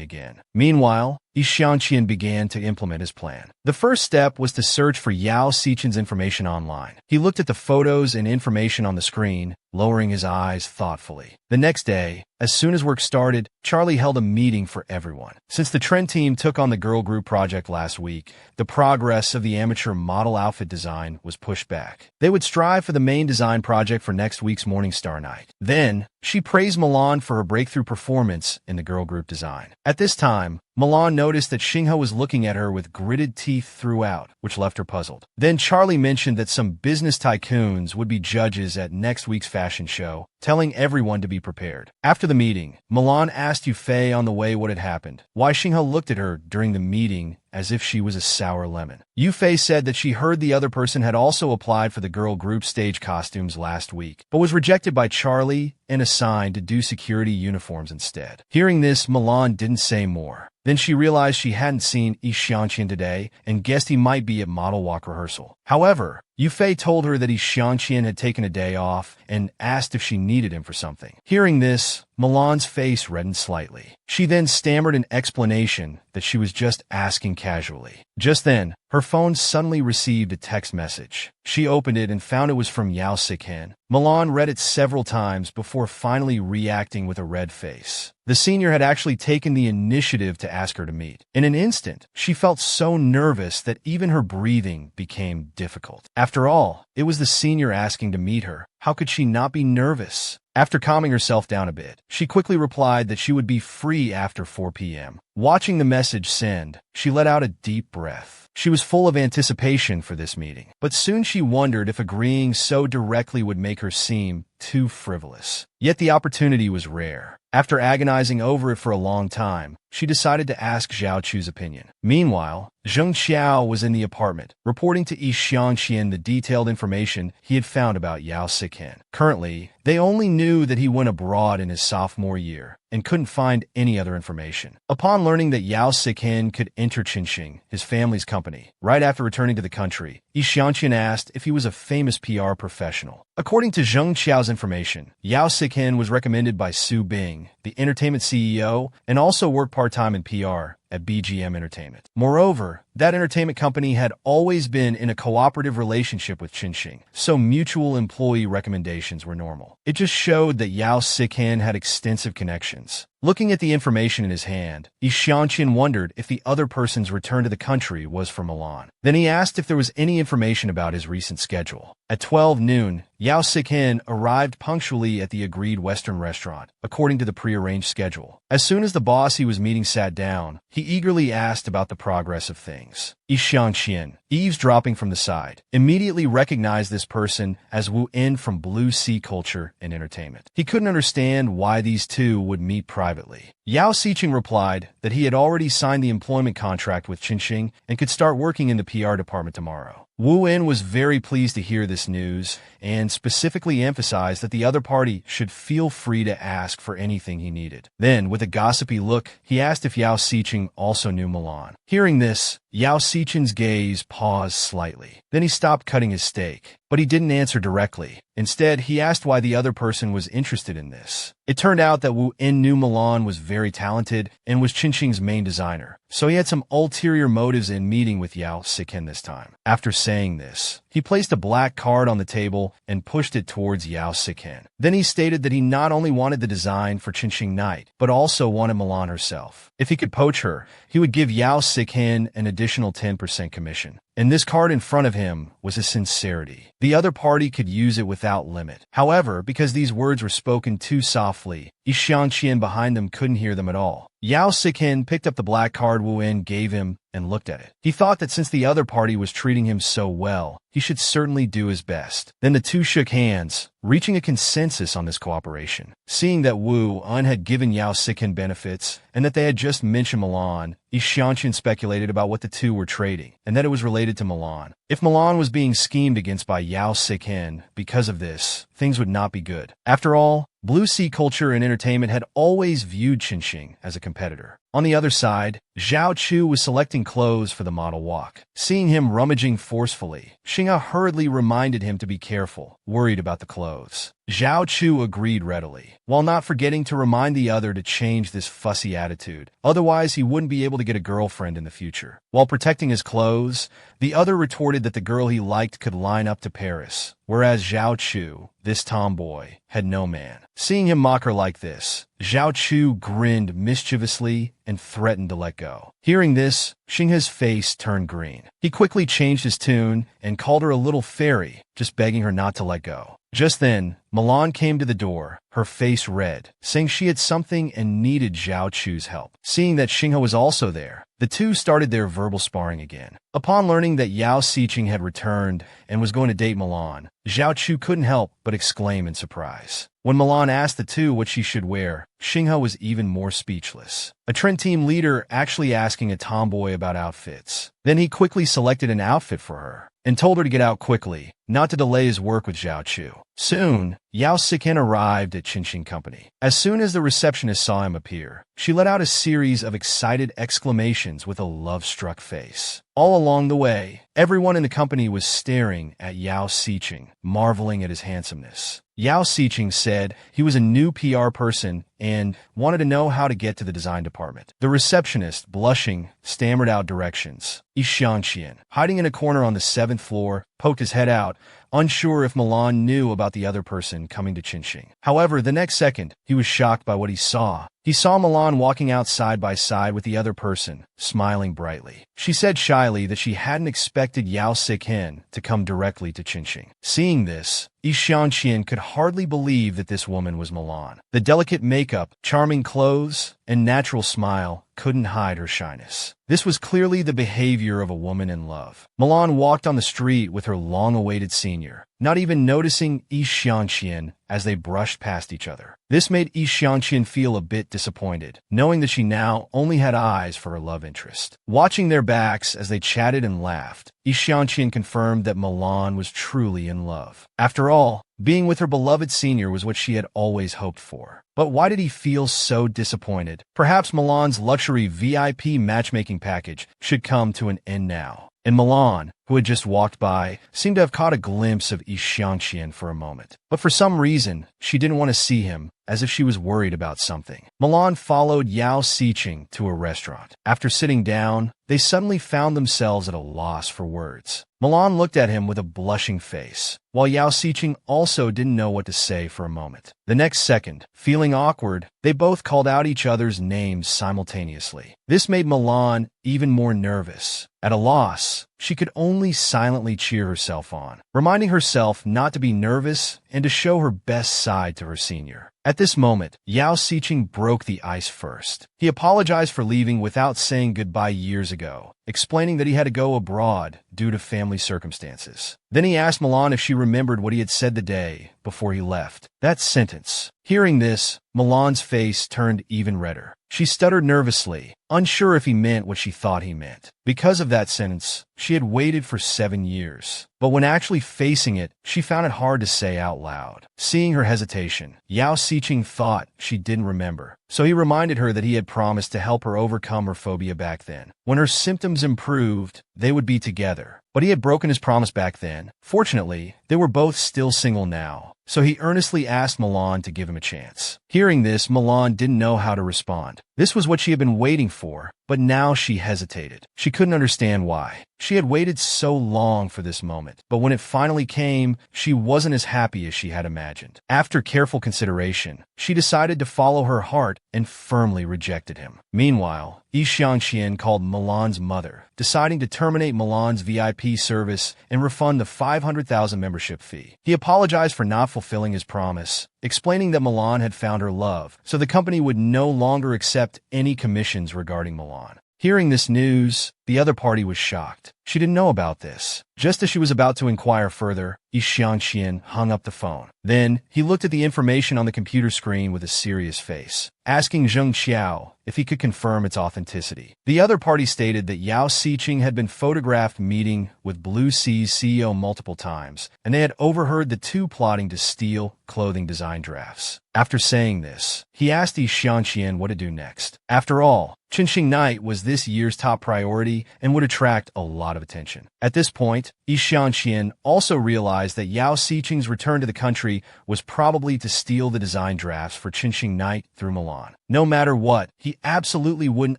again. Meanwhile, Yi Xianqian began to implement his plan. The first step was to search for Yao Sichen's information online. He looked at the photos and information on the screen, lowering his eyes thoughtfully. The next day, as soon as work started, Charlie held a meeting for everyone. Since the trend team took on the girl group project last week, the progress of the amateur model outfit design was pushed back. They would strive for the main design project for next week's Morningstar night. Then, she praised Milan for her breakthrough performance in the girl group design. At this time, Milan noticed that Xinghe was looking at her with gritted teeth throughout, which left her puzzled. Then Charlie mentioned that some business tycoons would be judges at next week's fashion show, telling everyone to be prepared. After the meeting, Milan asked Yufei on the way what had happened, why Xinghe looked at her during the meeting as if she was a sour lemon. Yufei said that she heard the other person had also applied for the girl group stage costumes last week, but was rejected by Charlie and assigned to do security uniforms instead. Hearing this, Milan didn't say more. Then she realized she hadn't seen Yi Xianqian today and guessed he might be at model walk rehearsal. However, Yufei told her that Yi Xianqian had taken a day off and asked if she needed him for something. Hearing this, Milan's face reddened slightly. She then stammered an explanation that she was just asking casually. Just then, her phone suddenly received a text message. She opened it and found it was from Yao Sicchen. Milan read it several times before finally reacting with a red face. The senior had actually taken the initiative to ask her to meet. In an instant, she felt so nervous that even her breathing became difficult. After all, it was the senior asking to meet her. How could she not be nervous? After calming herself down a bit, she quickly replied that she would be free after 4 p.m. Watching the message send, she let out a deep breath. She was full of anticipation for this meeting, but soon she wondered if agreeing so directly would make her seem too frivolous. Yet the opportunity was rare. After agonizing over it for a long time, she decided to ask Zhao Chu's opinion. Meanwhile, Zheng Xiao was in the apartment, reporting to Yi Xianqian the detailed information he had found about Yao Sicchen. Currently, they only knew that he went abroad in his sophomore year and couldn't find any other information. Upon learning that Yao Sicchen could enter Qinxing, his family's company, right after returning to the country, Yi Xianqian asked if he was a famous PR professional. According to Zheng Xiao's information, Yao Sicchen was recommended by Su Bing, the entertainment CEO, and also worked part-time in PR at BGM Entertainment. Moreover, that entertainment company had always been in a cooperative relationship with Qinxing, so mutual employee recommendations were normal. It just showed that Yao Sicchen had extensive connections. Looking at the information in his hand, Yi Xianqian wondered if the other person's return to the country was for Milan. Then he asked if there was any information about his recent schedule. At 12 noon, Yao Sicchen arrived punctually at the agreed Western restaurant, according to the prearranged schedule. As soon as the boss he was meeting sat down, he eagerly asked about the progress of things. Yi Xiangqian, eavesdropping from the side, immediately recognized this person as Wu En from Blue Sea Culture and Entertainment. He couldn't understand why these two would meet privately. Yao Xiqing replied that he had already signed the employment contract with Qinxing and could start working in the PR department tomorrow. Wu En was very pleased to hear this news and specifically emphasized that the other party should feel free to ask for anything he needed. Then, with a gossipy look, he asked if Yao Xiqing also knew Milan. Hearing this, Yao Xiqing's gaze paused slightly. Then he stopped cutting his steak. But he didn't answer directly. Instead, he asked why the other person was interested in this. It turned out that Wu En knew Milan was very talented and was Qinxing's main designer, so he had some ulterior motives in meeting with Yao Xiqing this time. After saying this, he placed a black card on the table and pushed it towards Yao Xiqing. Then he stated that he not only wanted the design for Qinxing Night, but also wanted Milan herself. If he could poach her, he would give Yao Xiqing an additional 10% commission. And this card in front of him was his sincerity. The other party could use it without limit. However, because these words were spoken too softly, Yi Xiangqian behind them couldn't hear them at all. Yao Xiqing picked up the black card Wu En gave him and looked at it. He thought that since the other party was treating him so well, he should certainly do his best. Then the two shook hands, reaching a consensus on this cooperation. Seeing that Wu En had given Yao Xiqing benefits and that they had just mentioned Milan, Yi Xiangqian speculated about what the two were trading and that it was related to Milan. If Milan was being schemed against by Yao Xiqing because of this, things would not be good. After all, Blue Sea Culture and Entertainment had always viewed Qinxing as a competitor. On the other side, Zhao Chu was selecting clothes for the model walk. Seeing him rummaging forcefully, Xinghe hurriedly reminded him to be careful, worried about the clothes. Zhao Chu agreed readily, while not forgetting to remind the other to change this fussy attitude, otherwise he wouldn't be able to get a girlfriend in the future. While protecting his clothes, the other retorted that the girl he liked could line up to Paris, whereas Zhao Chu, this tomboy, had no man. Seeing him mock her like this, Zhao Chu grinned mischievously and threatened to let go. Hearing this, Xinghe's face turned green. He quickly changed his tune and called her a little fairy, just begging her not to let go. Just then, Milan came to the door, her face red, saying she had something and needed Zhao Chu's help. Seeing that Xinghe was also there, the two started their verbal sparring again. Upon learning that Yao Xiqing had returned and was going to date Milan, Zhao Chu couldn't help but exclaim in surprise. When Milan asked the two what she should wear, Xinghe was even more speechless. A trend team leader actually asking a tomboy about outfits. Then he quickly selected an outfit for her and told her to get out quickly, not to delay his work with Zhao Chu. Soon, Yao Xiqing arrived at Qinxing Company. As soon as the receptionist saw him appear, she let out a series of excited exclamations with a love-struck face. All along the way, everyone in the company was staring at Yao Xiqing, marveling at his handsomeness. Yao Xiqing said he was a new PR person and wanted to know how to get to the design department. The receptionist, blushing, stammered out directions. Yi Xiangqian, hiding in a corner on the 7th floor, poked his head out, unsure if Milan knew about the other person coming to Qinxing. However, the next second, he was shocked by what he saw. He saw Milan walking out side by side with the other person, smiling brightly. She said shyly that she hadn't expected Yao Xiqing to come directly to Qinxing. Seeing this, Yi Xiangqian could hardly believe that this woman was Milan. The delicate makeup, charming clothes, and natural smile couldn't hide her shyness. This was clearly the behavior of a woman in love. Milan walked on the street with her long-awaited senior, not even noticing Yi Xiangqian as they brushed past each other. This made Yi Xiangqian feel a bit disappointed, knowing that she now only had eyes for her love interest. Watching their backs as they chatted and laughed, Yi Xiangqian confirmed that Milan was truly in love. After all, being with her beloved senior was what she had always hoped for. But why did he feel so disappointed? Perhaps Milan's luxury VIP matchmaking package should come to an end now. And Milan, who had just walked by, seemed to have caught a glimpse of Yi Xiangqian for a moment. But for some reason, she didn't want to see him, as if she was worried about something. Milan followed Yao Xiqing to a restaurant. After sitting down, they suddenly found themselves at a loss for words. Milan looked at him with a blushing face, while Yao Xiqing also didn't know what to say for a moment. The next second, feeling awkward, they both called out each other's names simultaneously. This made Milan even more nervous. At a loss, she could only silently cheer herself on, reminding herself not to be nervous and to show her best side to her senior. At this moment, Yao Siqing broke the ice first. He apologized for leaving without saying goodbye years ago, explaining that he had to go abroad due to family circumstances. Then he asked Milan if she remembered what he had said the day before he left. That sentence. Hearing this, Milan's face turned even redder. She stuttered nervously, unsure if he meant what she thought he meant. Because of that sentence, she had waited for 7 years. But when actually facing it, she found it hard to say out loud. Seeing her hesitation, Yao Siqing thought she didn't remember. So he reminded her that he had promised to help her overcome her phobia back then. When her symptoms improved, they would be together. But he had broken his promise back then. Fortunately, they were both still single now, so he earnestly asked Milan to give him a chance. Hearing this, Milan didn't know how to respond. This was what she had been waiting for, but now she hesitated. She couldn't understand why. She had waited so long for this moment, but when it finally came, she wasn't as happy as she had imagined. After careful consideration, she decided to follow her heart and firmly rejected him. Meanwhile, Yi Xiangxian called Milan's mother, deciding to terminate Milan's VIP service and refund the 500,000 membership fee. He apologized for not fulfilling his promise, explaining that Milan had found her love, so the company would no longer accept any commissions regarding Milan. Hearing this news, the other party was shocked. She didn't know about this. Just as she was about to inquire further, Yi Xiangxian hung up the phone. Then, he looked at the information on the computer screen with a serious face, asking Zheng Xiao if he could confirm its authenticity. The other party stated that Yao Siqing had been photographed meeting with Blue Sea's CEO multiple times, and they had overheard the two plotting to steal clothing design drafts. After saying this, he asked Yi Xiangxian what to do next. After all, Qinxing Night was this year's top priority and would attract a lot of attention. At this point, Yi Xiangxian also realized that Yao Siqing's return to the country was probably to steal the design drafts for Qinxing Night through Milan. No matter what, he absolutely wouldn't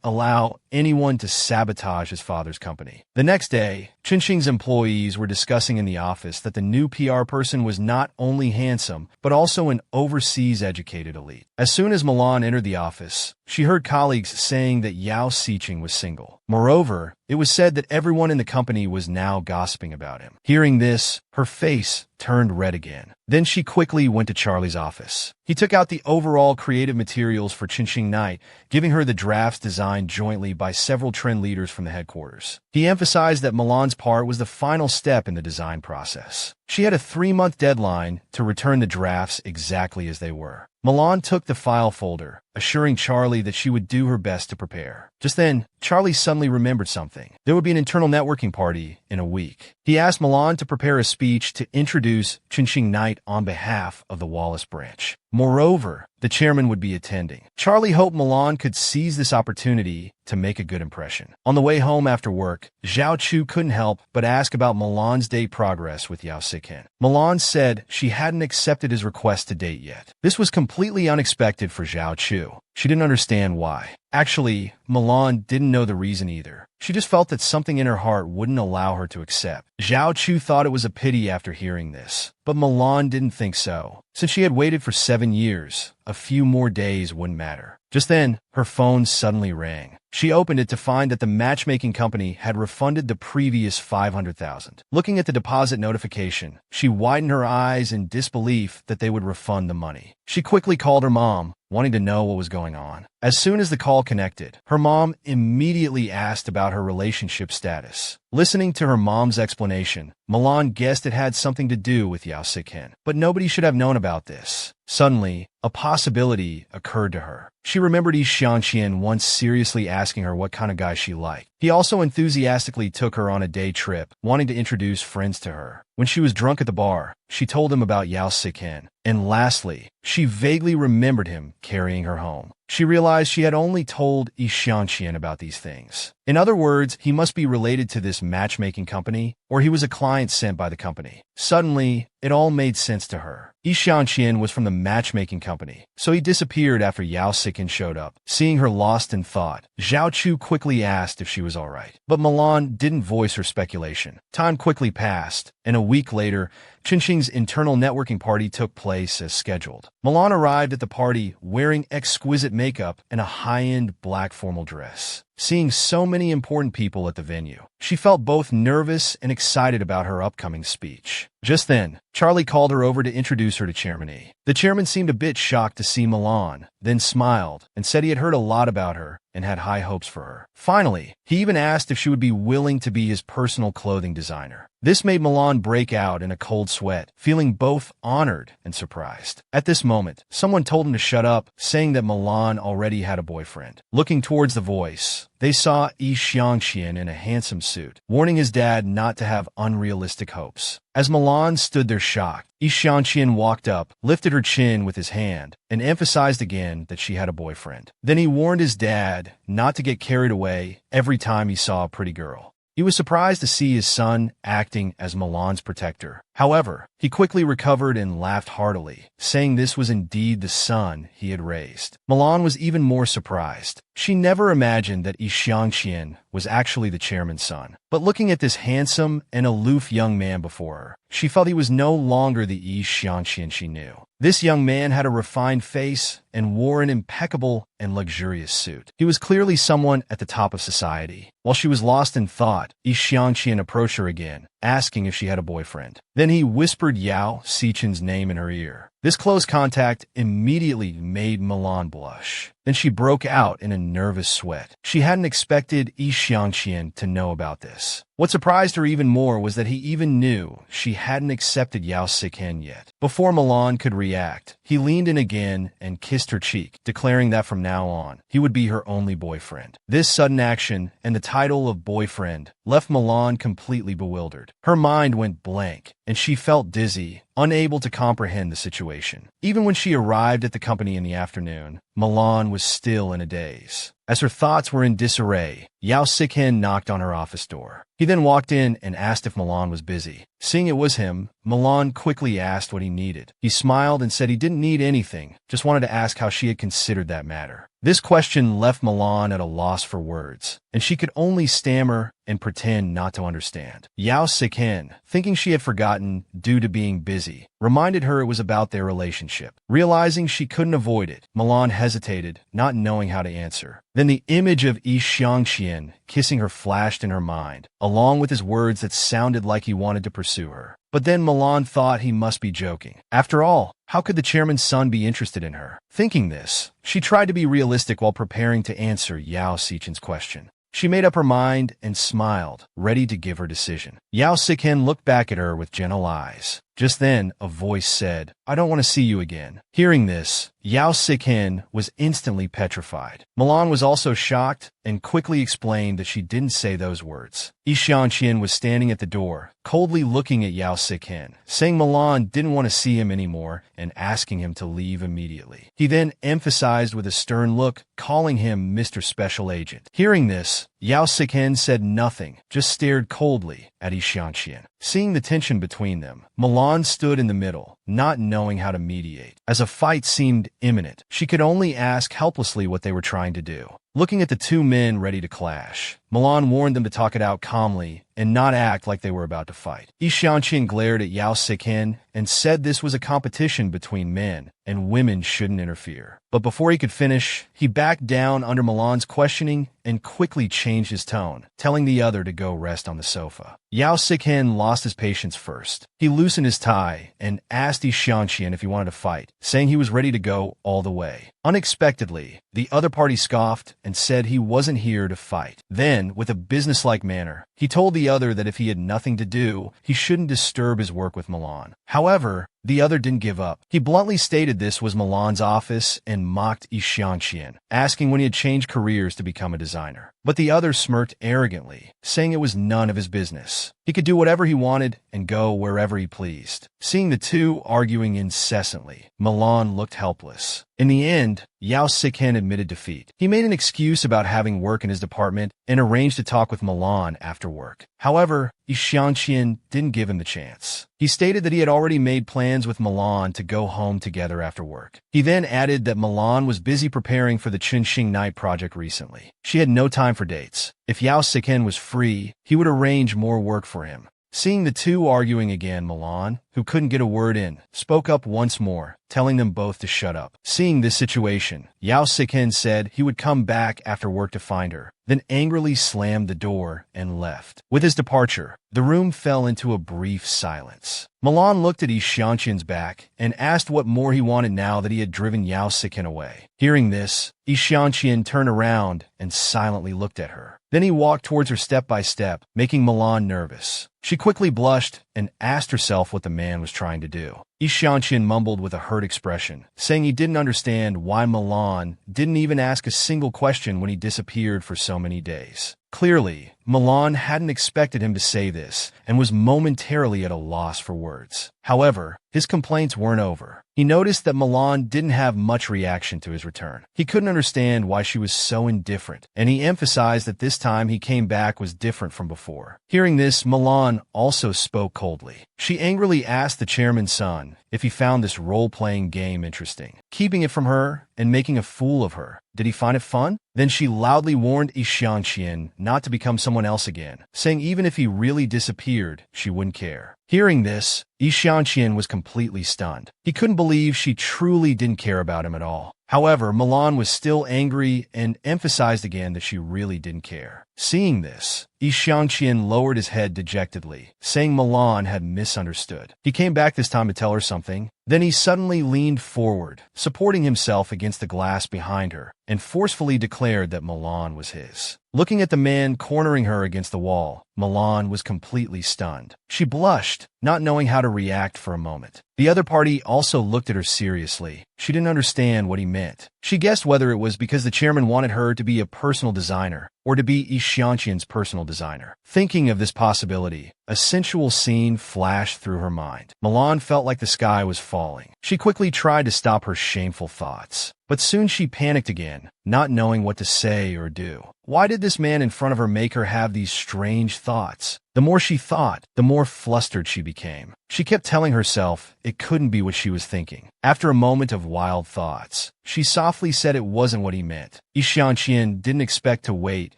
allow anyone to sabotage his father's company. The next day, Qinxing's employees were discussing in the office that the new PR person was not only handsome, but also an overseas-educated elite. As soon as Milan entered the office, she heard colleagues saying that Yao Siqing was single. Moreover, it was said that everyone in the company was now gossiping about him. Hearing this, her face turned red again. Then she quickly went to Charlie's office. He took out the overall creative materials for Qinxing Night, giving her the drafts designed jointly by several trend leaders from the headquarters. He emphasized that Milan's part was the final step in the design process. She had a 3-month deadline to return the drafts exactly as they were. Milan took the file folder, assuring Charlie that she would do her best to prepare. Just then, Charlie suddenly remembered something. There would be an internal networking party in a week. He asked Milan to prepare a speech to introduce Qinxing Night on behalf of the Wallace branch. Moreover, the chairman would be attending. Charlie hoped Milan could seize this opportunity to make a good impression. On the way home after work, Zhao Chu couldn't help but ask about Milan's date progress with Yao Siqing. Milan said she hadn't accepted his request to date yet. This was completely unexpected for Zhao Chu. She didn't understand why. Actually, Milan didn't know the reason either. She just felt that something in her heart wouldn't allow her to accept. Zhao Chu thought it was a pity after hearing this, but Milan didn't think so. Since she had waited for 7 years, a few more days wouldn't matter. Just then, her phone suddenly rang. She opened it to find that the matchmaking company had refunded the previous 500,000. Looking at the deposit notification, she widened her eyes in disbelief that they would refund the money. She quickly called her mom, wanting to know what was going on. As soon as the call connected, her mom immediately asked about her relationship status. Listening to her mom's explanation, Milan guessed it had something to do with Yao Siqing, but nobody should have known about this. Suddenly, a possibility occurred to her. She remembered Yi Xiangxian once seriously asking her what kind of guy she liked. He also enthusiastically took her on a day trip, wanting to introduce friends to her. When she was drunk at the bar, she told him about Yao Siqing. And lastly, she vaguely remembered him carrying her home. She realized she had only told Yi Xiangxian about these things. In other words, he must be related to this matchmaking company, or he was a client sent by the company. Suddenly, it all made sense to her. Yi Xiangxian was from the matchmaking company, so he disappeared after Yao Siqing showed up. Seeing her lost in thought, Zhao Chu quickly asked if she was alright. But Milan didn't voice her speculation. Time quickly passed, and a week later, Chinxing's internal networking party took place as scheduled. Milan arrived at the party wearing exquisite makeup and a high-end black formal dress. Seeing so many important people at the venue, she felt both nervous and excited about her upcoming speech. Just then, Charlie called her over to introduce her to Chairman E. The chairman seemed a bit shocked to see Milan, then smiled and said he had heard a lot about her and had high hopes for her. Finally, he even asked if she would be willing to be his personal clothing designer. This made Milan break out in a cold sweat, feeling both honored and surprised. At this moment, someone told him to shut up, saying that Milan already had a boyfriend. Looking towards the voice, they saw Yi Xiangqian in a handsome suit, warning his dad not to have unrealistic hopes. As Milan stood there shocked, Yi Xiangqian walked up, lifted her chin with his hand, and emphasized again that she had a boyfriend. Then he warned his dad not to get carried away every time he saw a pretty girl. He was surprised to see his son acting as Milan's protector. However, he quickly recovered and laughed heartily, saying this was indeed the son he had raised. Milan was even more surprised. She never imagined that Yi Xiangqian was actually the chairman's son. But looking at this handsome and aloof young man before her, she felt he was no longer the Yi Xiangqian she knew. This young man had a refined face and wore an impeccable and luxurious suit. He was clearly someone at the top of society. While she was lost in thought, Yi Xiangqian approached her again, asking if she had a boyfriend. Then he whispered Yao Sichen's name in her ear. This close contact immediately made Milan blush. Then she broke out in a nervous sweat. She hadn't expected Yi Xiangqian to know about this. What surprised her even more was that he even knew she hadn't accepted Yao Siken yet. Before Milan could react, he leaned in again and kissed her cheek, declaring that from now on, he would be her only boyfriend. This sudden action and the title of boyfriend left Milan completely bewildered. Her mind went blank, and she felt dizzy, unable to comprehend the situation. Even when she arrived at the company in the afternoon, Milan was still in a daze. As her thoughts were in disarray, Yao Siken knocked on her office door. He then walked in and asked if Milan was busy. Seeing it was him, Milan quickly asked what he needed. He smiled and said he didn't need anything, just wanted to ask how she had considered that matter. This question left Milan at a loss for words, and she could only stammer and pretend not to understand. Yao Siken, thinking she had forgotten due to being busy, reminded her it was about their relationship. Realizing she couldn't avoid it, Milan hesitated, not knowing how to answer. Then the image of Yi Xiangqian kissing her flashed in her mind, along with his words that sounded like he wanted to pursue her. But then Milan thought he must be joking. After all, how could the chairman's son be interested in her? Thinking this, she tried to be realistic while preparing to answer Yao Sichen's question. She made up her mind and smiled, ready to give her decision. Yao Siken looked back at her with gentle eyes. Just then, a voice said, "I don't want to see you again." Hearing this, Yao Siken was instantly petrified. Milan was also shocked and quickly explained that she didn't say those words. Yi Xiangqian was standing at the door, coldly looking at Yao Siken, saying Milan didn't want to see him anymore and asking him to leave immediately. He then emphasized with a stern look, calling him Mr. Special Agent. Hearing this, Yao Siken said nothing, just stared coldly at Yi Xiangqian. Seeing the tension between them, Milan stood in the middle, not knowing how to mediate. As a fight seemed imminent, she could only ask helplessly what they were trying to do. Looking at the two men ready to clash, Milan warned them to talk it out calmly and not act like they were about to fight. Yi Xiangqian glared at Yao Siken and said this was a competition between men and women shouldn't interfere. But before he could finish, he backed down under Milan's questioning and quickly changed his tone, telling the other to go rest on the sofa. Yao Siken lost his patience first. He loosened his tie and asked Yi Xiangqian if he wanted to fight, saying he was ready to go all the way. Unexpectedly, the other party scoffed and said he wasn't here to fight. Then, with a businesslike manner, he told the other that if he had nothing to do, he shouldn't disturb his work with Milan. However, the other didn't give up. He bluntly stated this was Milan's office and mocked Yi Xiangqian, asking when he had changed careers to become a designer. But the other smirked arrogantly, saying it was none of his business. He could do whatever he wanted and go wherever he pleased. Seeing the two arguing incessantly, Milan looked helpless. In the end, Yao Siken admitted defeat. He made an excuse about having work in his department and arranged to talk with Milan after work. However, Yi Xiangqian didn't give him the chance. He stated that he had already made plans with Milan to go home together after work. He then added that Milan was busy preparing for the Chinxing Night project recently. She had no time for dates. If Yao Siken was free, he would arrange more work for him. Seeing the two arguing again, Milan, who couldn't get a word in, spoke up once more, telling them both to shut up. Seeing this situation, Yao Sikin said he would come back after work to find her, then angrily slammed the door and left. With his departure, the room fell into a brief silence. Milan looked at Ishanqian's back and asked what more he wanted now that he had driven Yao Sikin away. Hearing this, Ishanqian turned around and silently looked at her. Then he walked towards her step by step, making Milan nervous. She quickly blushed and asked herself what the man was trying to do. Ishanqian mumbled with a hurt expression, saying he didn't understand why Milan didn't even ask a single question when he disappeared for so many days. Clearly, Milan hadn't expected him to say this and was momentarily at a loss for words. However, his complaints weren't over. He noticed that Milan didn't have much reaction to his return. He couldn't understand why she was so indifferent, and he emphasized that this time he came back was different from before. Hearing this, Milan also spoke coldly. She angrily asked the chairman's son if he found this role-playing game interesting, keeping it from her and making a fool of her. Did he find it fun? Then she loudly warned Ishanqian not to become someone else again, saying even if he really disappeared, she wouldn't care. Hearing this, Ishanqian was completely stunned. He couldn't believe she truly didn't care about him at all. However, Milan was still angry and emphasized again that she really didn't care. Seeing this, Ishanqian lowered his head dejectedly, saying Milan had misunderstood. He came back this time to tell her something. Then he suddenly leaned forward, supporting himself against the glass behind her, and forcefully declared that Milan was his. Looking at the man cornering her against the wall, Milan was completely stunned. She blushed, not knowing how to react for a moment. The other party also looked at her seriously. She didn't understand what he meant. She guessed whether it was because the chairman wanted her to be a personal designer, or to be Ishanqian's personal designer. Thinking of this possibility, a sensual scene flashed through her mind. Milan felt like the sky was falling. She quickly tried to stop her shameful thoughts, but soon she panicked again, not knowing what to say or do. Why did this man in front of her make her have these strange thoughts? The more she thought, the more flustered she became. She kept telling herself it couldn't be what she was thinking. After a moment of wild thoughts, she softly said it wasn't what he meant. Ishanqian didn't expect to wait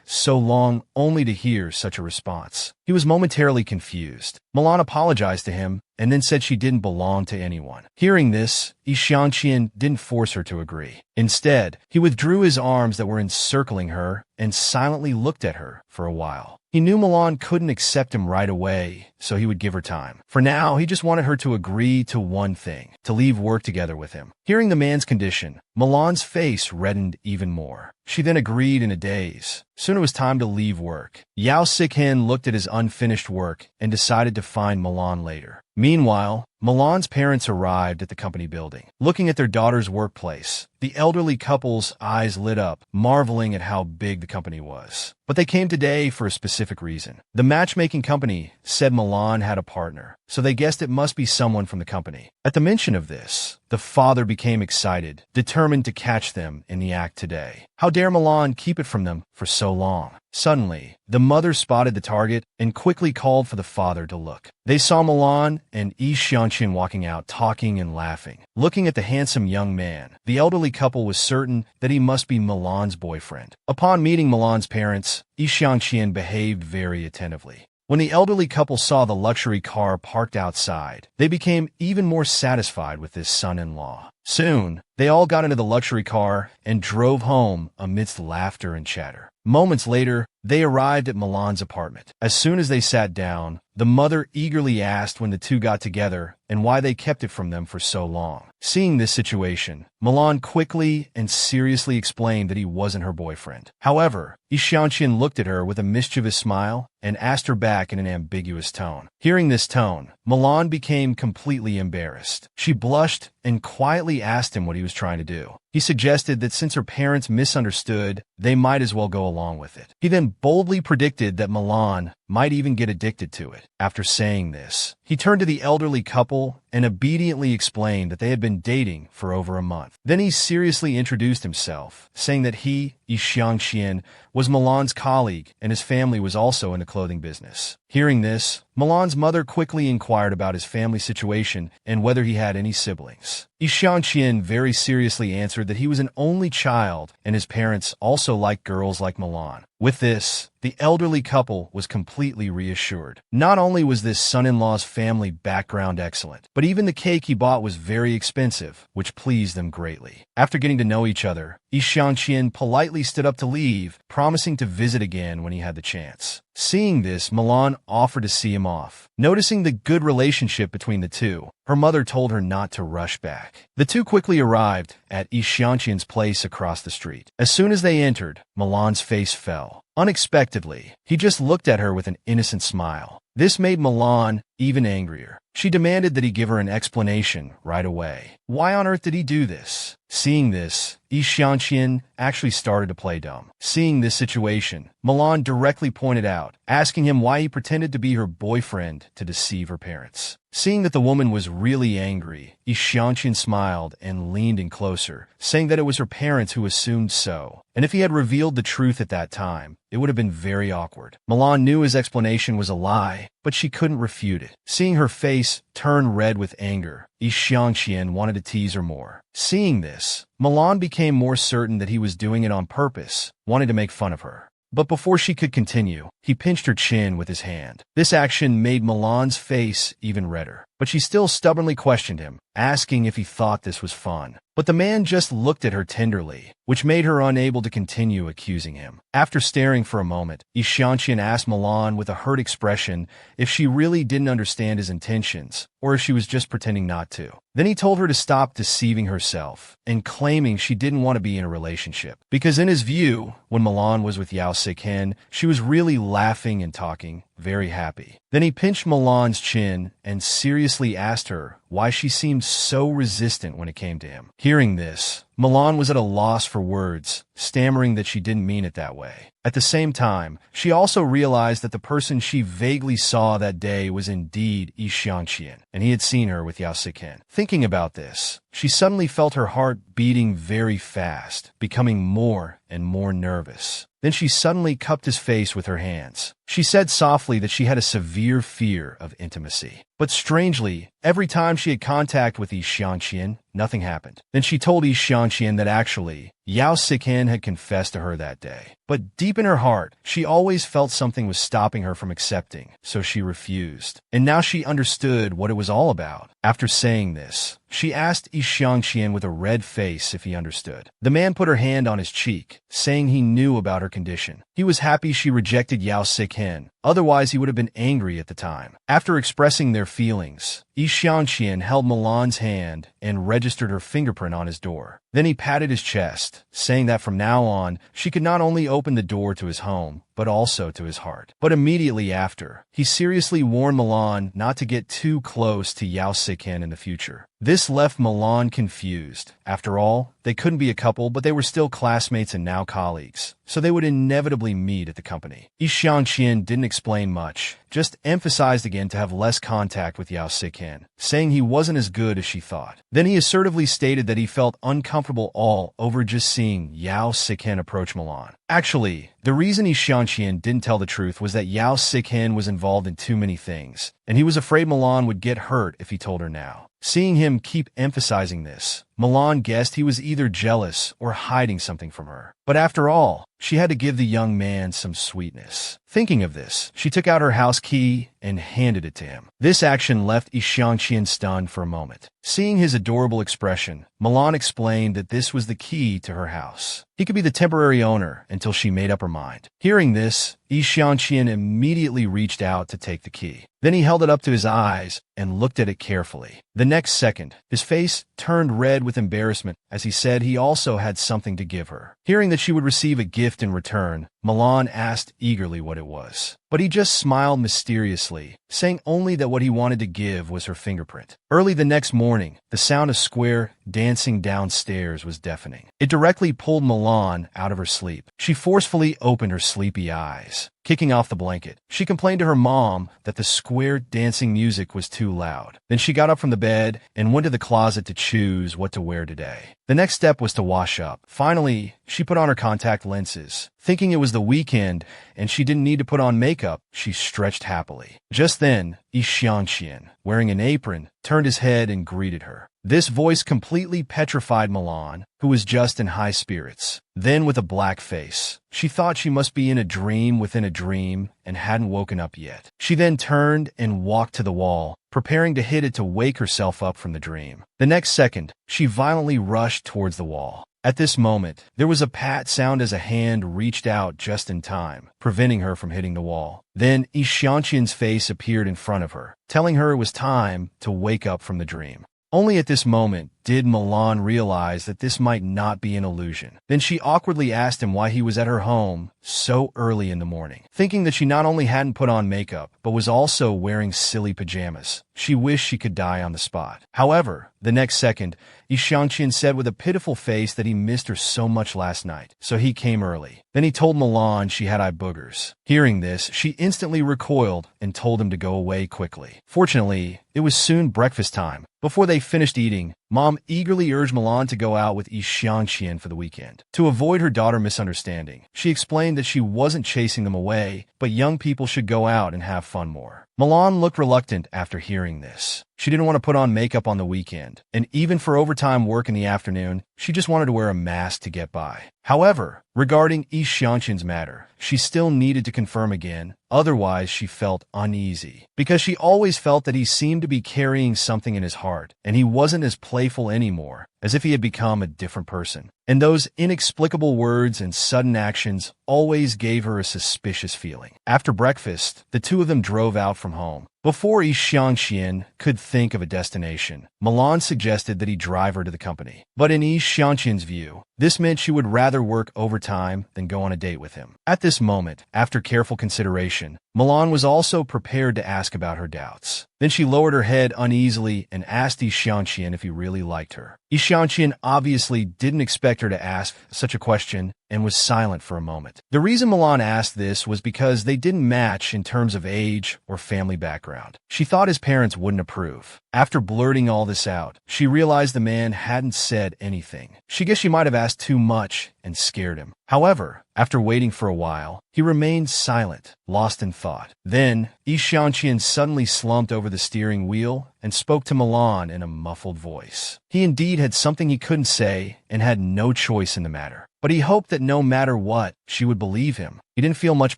so long only to hear such a response. He was momentarily confused. Milan apologized to him and then said she didn't belong to anyone. Hearing this, Ishanqian didn't force her to agree. Instead, he withdrew his arms that were encircling her and silently looked at her for a while. He knew Milan couldn't accept him right away, so he would give her time. For now, he just wanted her to agree to one thing, to leave work together with him. Hearing the man's condition, Milan's face reddened even more. She then agreed in a daze. Soon it was time to leave work. Yao Sikhin looked at his unfinished work and decided to find Milan later. Meanwhile, Milan's parents arrived at the company building. Looking at their daughter's workplace, the elderly couple's eyes lit up, marveling at how big the company was. But they came today for a specific reason. The matchmaking company said Milan had a partner, so they guessed it must be someone from the company. At the mention of this, the father became excited, determined to catch them in the act today. How dare Milan keep it from them for so long? Suddenly, the mother spotted the target and quickly called for the father to look. They saw Milan and Ishanqian walking out, talking and laughing. Looking at the handsome young man, the elderly couple was certain that he must be Milan's boyfriend. Upon meeting Milan's parents, Ishanqian behaved very attentively. When the elderly couple saw the luxury car parked outside, they became even more satisfied with this son-in-law. Soon, they all got into the luxury car and drove home amidst laughter and chatter. Moments later, they arrived at Milan's apartment. As soon as they sat down, the mother eagerly asked when the two got together and why they kept it from them for so long. Seeing this situation, Milan quickly and seriously explained that he wasn't her boyfriend. However, Ishanqian looked at her with a mischievous smile and asked her back in an ambiguous tone. Hearing this tone, Milan became completely embarrassed. She blushed and quietly asked him what he was trying to do. He suggested that since her parents misunderstood, they might as well go along with it. He then boldly predicted that Milan might even get addicted to it. After saying this, he turned to the elderly couple and obediently explained that they had been dating for over a month. Then he seriously introduced himself, saying that he, Yi Xiangqian, was Milan's colleague and his family was also in the clothing business. Hearing this, Milan's mother quickly inquired about his family situation and whether he had any siblings. Yi Xiangqian very seriously answered that he was an only child and his parents also liked girls like Milan. With this, the elderly couple was completely reassured. Not only was this son-in-law's family background excellent, but even the cake he bought was very expensive, which pleased them greatly. After getting to know each other, Yi Xiangqian politely stood up to leave, promising to visit again when he had the chance. Seeing this, Milan offered to see him off. Noticing the good relationship between the two, her mother told her not to rush back. The two quickly arrived at Yi Xiangqian's place across the street. As soon as they entered, Milan's face fell. Unexpectedly, he just looked at her with an innocent smile. This made Milan even angrier. She demanded that he give her an explanation right away. Why on earth did he do this? Seeing this, Yi Xiangqian actually started to play dumb. Seeing this situation, Milan directly pointed out, asking him why he pretended to be her boyfriend to deceive her parents. Seeing that the woman was really angry, Yi Xiangqian smiled and leaned in closer, saying that it was her parents who assumed so, and if he had revealed the truth at that time, it would have been very awkward. Milan knew his explanation was a lie, but she couldn't refute it. Seeing her face turn red with anger, Yi Xiangqian wanted to tease her more. Seeing this, Milan became more certain that he was doing it on purpose, wanting to make fun of her. But before she could continue, he pinched her chin with his hand. This action made Milan's face even redder, but she still stubbornly questioned him, asking if he thought this was fun. But the man just looked at her tenderly, which made her unable to continue accusing him. After staring for a moment, Yi Xiangqian asked Milan with a hurt expression if she really didn't understand his intentions, or if she was just pretending not to. Then he told her to stop deceiving herself and claiming she didn't want to be in a relationship. Because in his view, when Milan was with Yao Siken, she was really laughing and talking, very happy. Then he pinched Milan's chin and seriously asked her why she seemed so resistant when it came to him. Hearing this, Milan was at a loss for words, stammering that she didn't mean it that way. At the same time, she also realized that the person she vaguely saw that day was indeed Yi Xiangqian, and he had seen her with Yao Siken. Thinking about this, she suddenly felt her heart beating very fast, becoming more and more nervous. Then she suddenly cupped his face with her hands. She said softly that she had a severe fear of intimacy. But strangely, every time she had contact with Yi Xiangqian, nothing happened. Then she told Yi Xiangqian that actually, Yao Siken had confessed to her that day. But deep in her heart, she always felt something was stopping her from accepting, so she refused. And now she understood what it was all about. After saying this, she asked Yi Xiangqian with a red face if he understood. The man put her hand on his cheek, saying he knew about her condition. He was happy she rejected Yao Siken, otherwise he would have been angry at the time. After expressing their feelings, Yi Xiangqian held Milan's hand and registered her fingerprint on his door. Then he patted his chest, saying that from now on, she could not only open the door to his home, but also to his heart. But immediately after, he seriously warned Milan not to get too close to Yao Siken in the future. This left Milan confused. After all, they couldn't be a couple, but they were still classmates and now colleagues, so they would inevitably meet at the company. Yi Xiangqian didn't explain much, just emphasized again to have less contact with Yao Siken, saying he wasn't as good as she thought. Then he assertively stated that he felt uncomfortable all over just seeing Yao Siken approach Milan. Actually, the reason Yi Xiangqian didn't tell the truth was that Yao Siken was involved in too many things, and he was afraid Milan would get hurt if he told her now. Seeing him keep emphasizing this, Milan guessed he was either jealous or hiding something from her. But after all, she had to give the young man some sweetness. Thinking of this, she took out her house key and handed it to him. This action left Yi Xiangqian stunned for a moment. Seeing his adorable expression, Milan explained that this was the key to her house. He could be the temporary owner until she made up her mind. Hearing this, Yi Xiangqian immediately reached out to take the key. Then he held it up to his eyes and looked at it carefully. The next second, his face turned red with embarrassment as he said he also had something to give her. Hearing that she would receive a gift in return, Milan asked eagerly what it was. But he just smiled mysteriously, saying only that what he wanted to give was her fingerprint. Early the next morning, the sound of Square dancing downstairs was deafening. It directly pulled Milan out of her sleep. She forcefully opened her sleepy eyes. Kicking off the blanket, she complained to her mom that the Square dancing music was too loud. Then she got up from the bed and went to the closet to choose what to wear today. The next step was to wash up. Finally, she put on her contact lenses. Thinking it was the weekend and she didn't need to put on makeup, she stretched happily. Just then, Xiangxian, wearing an apron, turned his head and greeted her. This voice completely petrified Milan, who was just in high spirits. Then, with a black face, she thought she must be in a dream within a dream and hadn't woken up yet. She then turned and walked to the wall, preparing to hit it to wake herself up from the dream. The next second, she violently rushed towards the wall. At this moment, there was a pat sound as a hand reached out just in time, preventing her from hitting the wall. Then, Xiangqian's face appeared in front of her, telling her it was time to wake up from the dream. Only at this moment did Milan realize that this might not be an illusion. Then she awkwardly asked him why he was at her home so early in the morning, thinking that she not only hadn't put on makeup, but was also wearing silly pajamas. She wished she could die on the spot. However, the next second, Xiangqian said with a pitiful face that he missed her so much last night, so he came early. Then he told Milan she had eye boogers. Hearing this, she instantly recoiled and told him to go away quickly. Fortunately, it was soon breakfast time. Before they finished eating, Mom eagerly urged Milan to go out with Xiangqian for the weekend. To avoid her daughter misunderstanding, she explained that she wasn't chasing them away, but young people should go out and have fun more. Milan looked reluctant after hearing this. She didn't want to put on makeup on the weekend, and even for overtime work in the afternoon, she just wanted to wear a mask to get by. However, regarding Xiangqian's matter, she still needed to confirm again, otherwise she felt uneasy, because she always felt that he seemed to be carrying something in his heart, and he wasn't as playful anymore, as if he had become a different person. And those inexplicable words and sudden actions always gave her a suspicious feeling. After breakfast, the two of them drove out from home. Before Xiangqian could think of a destination, Milan suggested that he drive her to the company. But in Xiangqian's view, this meant she would rather work overtime than go on a date with him. At this moment, after careful consideration, Milan was also prepared to ask about her doubts. Then she lowered her head uneasily and asked Xiangqian if he really liked her. Xiangqian obviously didn't expect her to ask such a question and was silent for a moment. The reason Milan asked this was because they didn't match in terms of age or family background. She thought his parents wouldn't approve. After blurting all this out, she realized the man hadn't said anything. She guessed she might have asked too much and scared him. However, after waiting for a while, he remained silent, lost in thought. Then, Xiangqian suddenly slumped over the steering wheel and spoke to Milan in a muffled voice. He indeed had something he couldn't say and had no choice in the matter. But he hoped that no matter what, she would believe him. He didn't feel much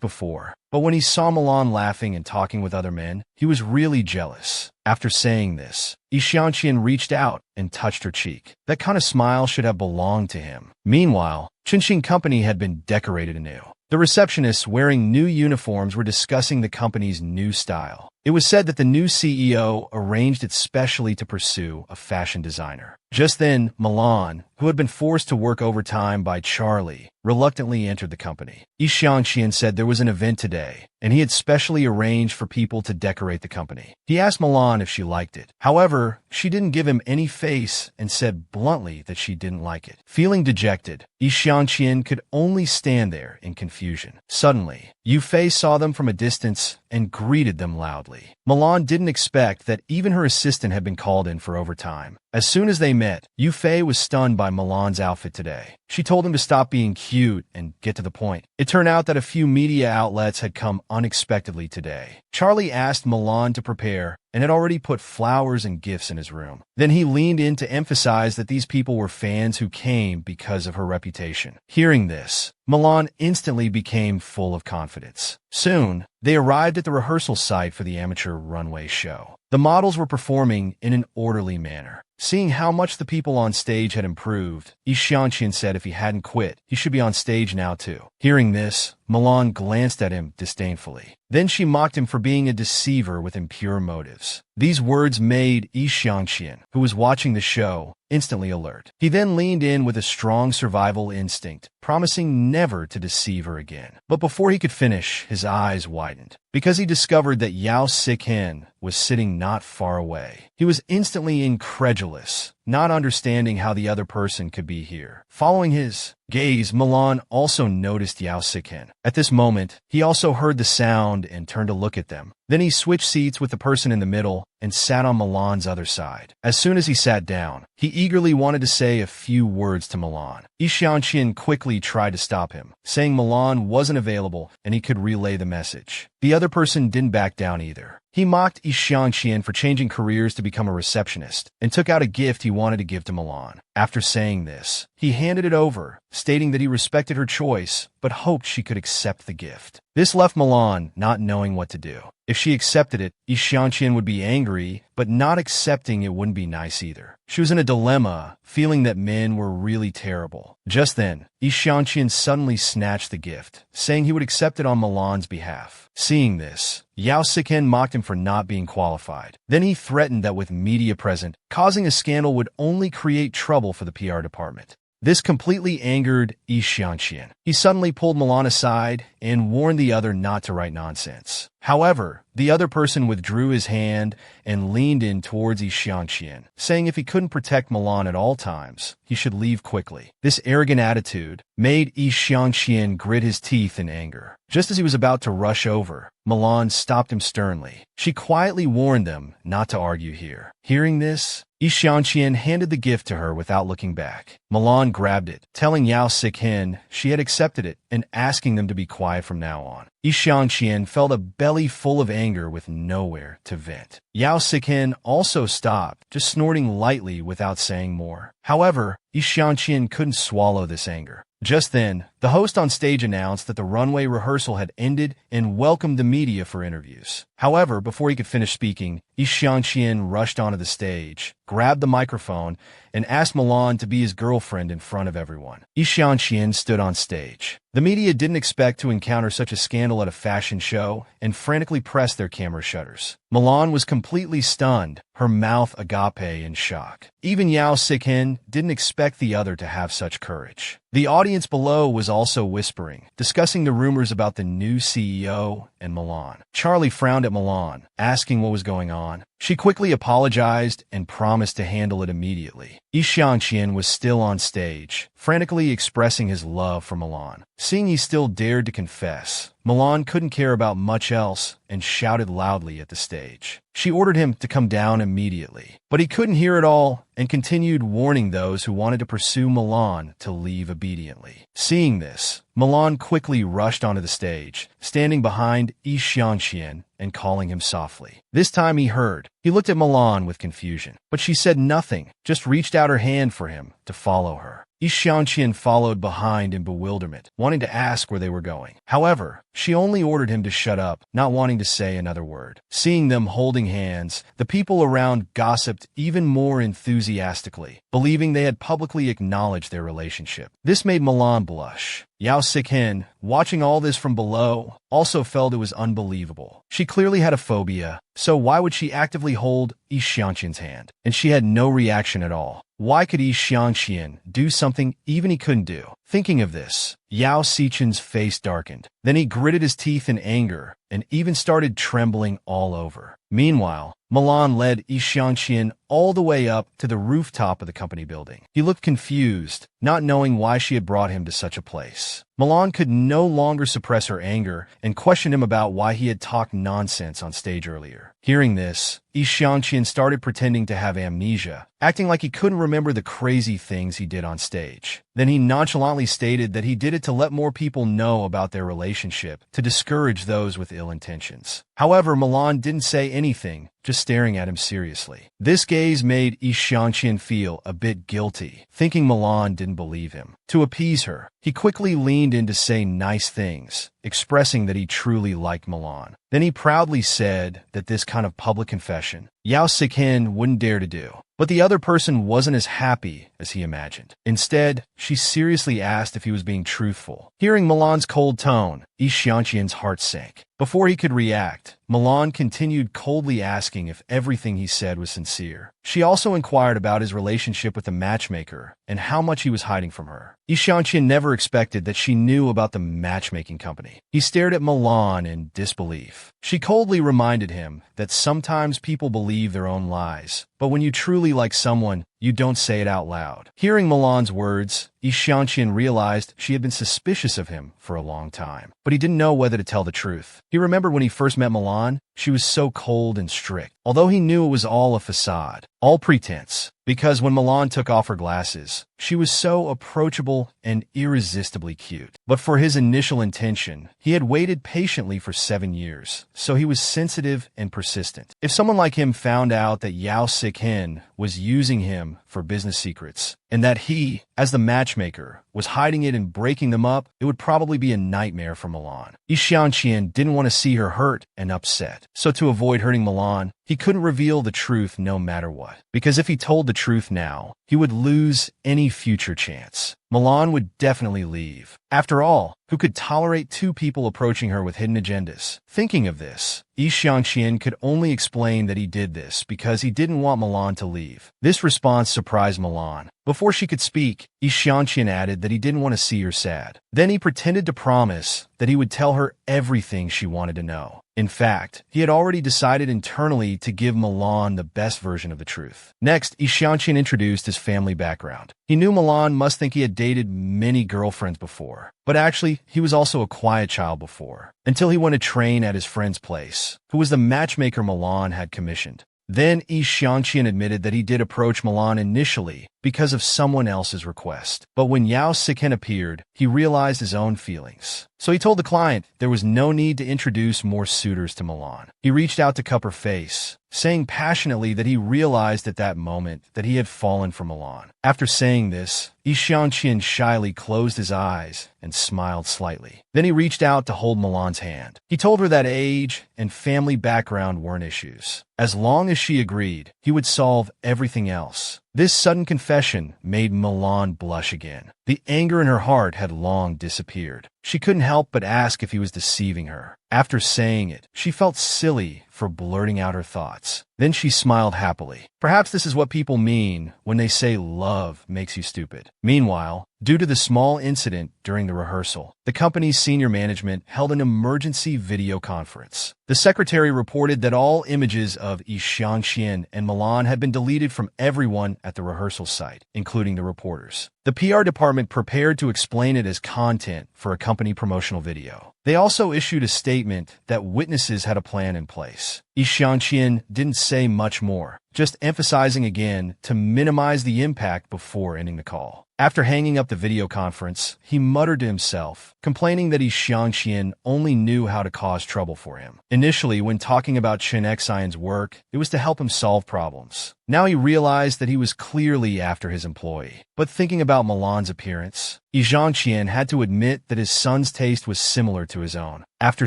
before, but when he saw Milan laughing and talking with other men, he was really jealous. After saying this, Xiangqian reached out and touched her cheek. That kind of smile should have belonged to him. Meanwhile, Chinching Company had been decorated anew. The receptionists wearing new uniforms were discussing the company's new style. It was said that the new CEO arranged it specially to pursue a fashion designer. Just then, Milan, who had been forced to work overtime by Charlie, reluctantly entered the company. Xiangqian said there was an event today, and he had specially arranged for people to decorate the company. He asked Milan if she liked it. However, she didn't give him any face and said bluntly that she didn't like it. Feeling dejected, Xiangqian could only stand there in confusion. Suddenly, Yufei saw them from a distance and greeted them loudly. Milan didn't expect that even her assistant had been called in for overtime. As soon as they met, Yufei was stunned by Milan's outfit today. She told him to stop being cute and get to the point. It turned out that a few media outlets had come unexpectedly today. Charlie asked Milan to prepare and had already put flowers and gifts in his room. Then he leaned in to emphasize that these people were fans who came because of her reputation. Hearing this, Milan instantly became full of confidence. Soon, they arrived at the rehearsal site for the amateur runway show. The models were performing in an orderly manner. Seeing how much the people on stage had improved, Xiangqian said if he hadn't quit, he should be on stage now too. Hearing this, Milan glanced at him disdainfully. Then she mocked him for being a deceiver with impure motives. These words made Xiangqian, who was watching the show, instantly alert. He then leaned in with a strong survival instinct, promising never to deceive her again. But before he could finish, his eyes widened, because he discovered that Yao Sik-hin was sitting not far away. He was instantly incredulous, not understanding how the other person could be here. Following his gaze, Milan also noticed Yao Sik-hin. At this moment, he also heard the sound and turned to look at them. Then he switched seats with the person in the middle and sat on Milan's other side. As soon as he sat down, he eagerly wanted to say a few words to Milan. Xianqian quickly tried to stop him, saying Milan wasn't available and he could relay the message. The other person didn't back down either. He mocked Xianqian for changing careers to become a receptionist and took out a gift he wanted to give to Milan. After saying this, he handed it over, stating that he respected her choice but hoped she could accept the gift. This left Milan not knowing what to do. If she accepted it, Xianqian would be angry, but not accepting it wouldn't be nice either. She was in a dilemma, feeling that men were really terrible. Just then, Xianqian suddenly snatched the gift, saying he would accept it on Milan's behalf. Seeing this, Yao Sik-hin mocked him for not being qualified. Then he threatened that with media present, causing a scandal would only create trouble for the PR department. This completely angered Xianqian. He suddenly pulled Milan aside and warned the other not to write nonsense. However, the other person withdrew his hand and leaned in towards Xianqian, saying if he couldn't protect Milan at all times, he should leave quickly. This arrogant attitude made Xianqian grit his teeth in anger. Just as he was about to rush over, Milan stopped him sternly. She quietly warned them not to argue here. Hearing this, Xianqian handed the gift to her without looking back. Milan grabbed it, telling Yao Sik-hin she had accepted it and asking them to be quiet from now on. Xianqian felt a belly full of anger with nowhere to vent. Yao Sik-hin also stopped, just snorting lightly without saying more. However, Xianqian couldn't swallow this anger. Just then, the host on stage announced that the runway rehearsal had ended and welcomed the media for interviews. However, before he could finish speaking, Xianqian rushed onto the stage, grabbed the microphone, and asked Milan to be his girlfriend in front of everyone. Xianqian stood on stage. The media didn't expect to encounter such a scandal at a fashion show and frantically pressed their camera shutters. Milan was completely stunned, her mouth agape in shock. Even Yao Sik-hin didn't expect the other to have such courage. The audience below was also whispering, discussing the rumors about the new CEO and Milan. Charlie frowned at Milan, asking what was going on. She quickly apologized and promised to handle it immediately. Xianqian was still on stage, frantically expressing his love for Milan. Seeing he still dared to confess, Milan couldn't care about much else and shouted loudly at the stage. She ordered him to come down immediately, but he couldn't hear it all and continued warning those who wanted to pursue Milan to leave obediently. Seeing this, Milan quickly rushed onto the stage, standing behind Xianqian and calling him softly. This time he heard. He looked at Milan with confusion, but she said nothing, just reached out her hand for him to follow her. Xianqian followed behind in bewilderment, wanting to ask where they were going. However, she only ordered him to shut up, not wanting to say another word. Seeing them holding hands, the people around gossiped even more enthusiastically, believing they had publicly acknowledged their relationship. This made Milan blush. Yao Sik-hin, watching all this from below, also felt it was unbelievable. She clearly had a phobia, so why would she actively hold Xianqian's hand? And she had no reaction at all. Why could Xianqian do something even he couldn't do? Thinking of this, Yao Sichin's face darkened. Then he gritted his teeth in anger and even started trembling all over. Meanwhile, Milan led Xianqian all the way up to the rooftop of the company building. He looked confused, not knowing why she had brought him to such a place. Milan could no longer suppress her anger and questioned him about why he had talked nonsense on stage earlier. Hearing this, Xianqian started pretending to have amnesia, acting like he couldn't remember the crazy things he did on stage. Then he nonchalantly stated that he did it to let more people know about their relationship, to discourage those with ill intentions. However, Milan didn't say anything, just staring at him seriously. This gaze made Xianqian feel a bit guilty, thinking Milan didn't believe him. To appease her, he quickly leaned in to say nice things, expressing that he truly liked Milan. Then he proudly said that this kind of public confession Yao Sik-hin wouldn't dare to do. But the other person wasn't as happy as he imagined. Instead, she seriously asked if he was being truthful. Hearing Milan's cold tone, Yi Xiangqian's heart sank. Before he could react, Milan continued coldly asking if everything he said was sincere. She also inquired about his relationship with the matchmaker and how much he was hiding from her. Yi Xiangqian never expected that she knew about the matchmaking company. He stared at Milan in disbelief. She coldly reminded him that sometimes people believe their own lies, but when you truly like someone, you don't say it out loud. Hearing Milan's words, Yi Xiangqian realized she had been suspicious of him for a long time, but he didn't know whether to tell the truth. He remembered when he first met Milan, she was so cold and strict, although he knew it was all a facade, all pretense. Because when Milan took off her glasses, she was so approachable and irresistibly cute. But for his initial intention, he had waited patiently for 7 years, so he was sensitive and persistent. If someone like him found out that Yao Sikin was using him for business secrets, and that he, as the matchmaker, was hiding it and breaking them up, it would probably be a nightmare for Milan. Yi Xiangqian didn't want to see her hurt and upset, so to avoid hurting Milan, he couldn't reveal the truth no matter what. Because if he told the truth now, he would lose any future chance. Milan would definitely leave. After all, who could tolerate two people approaching her with hidden agendas? Thinking of this, Yi Xiangqian could only explain that he did this because he didn't want Milan to leave. This response surprised Milan. Before she could speak, Yi Xiangqian added that he didn't want to see her sad. Then he pretended to promise that he would tell her everything she wanted to know. In fact, he had already decided internally to give Milan the best version of the truth. Next, Yi Xiangqian introduced his family background. He knew Milan must think he had dated many girlfriends before, but actually, he was also a quiet child before, until he went to train at his friend's place, who was the matchmaker Milan had commissioned. Then Yi Xiangqian admitted that he did approach Milan initially because of someone else's request. But when Yao Sikin appeared, he realized his own feelings. So he told the client there was no need to introduce more suitors to Milan. He reached out to cup her face, saying passionately that he realized at that moment that he had fallen for Milan. After saying this, Yi Xiangqian shyly closed his eyes and smiled slightly. Then he reached out to hold Milan's hand. He told her that age and family background weren't issues. As long as she agreed, he would solve everything else. This sudden confession made Milan blush again. The anger in her heart had long disappeared. She couldn't help but ask if he was deceiving her. After saying it, she felt silly for blurting out her thoughts. Then she smiled happily. Perhaps this is what people mean when they say love makes you stupid. Meanwhile, due to the small incident during the rehearsal, the company's senior management held an emergency video conference. The secretary reported that all images of Yi Xiangqian and Milan had been deleted from everyone at the rehearsal site, including the reporters. The PR department prepared to explain it as content for a company promotional video. They also issued a statement that witnesses had a plan in place. Yi Xiangqian didn't say much more, just emphasizing again to minimize the impact before ending the call. After hanging up the video conference, he muttered to himself, complaining that Yi Xiangqian only knew how to cause trouble for him. Initially, when talking about Chen Xian's work, it was to help him solve problems. Now he realized that he was clearly after his employee. But thinking about Milan's appearance, Yi Xiangqian had to admit that his son's taste was similar to his own. After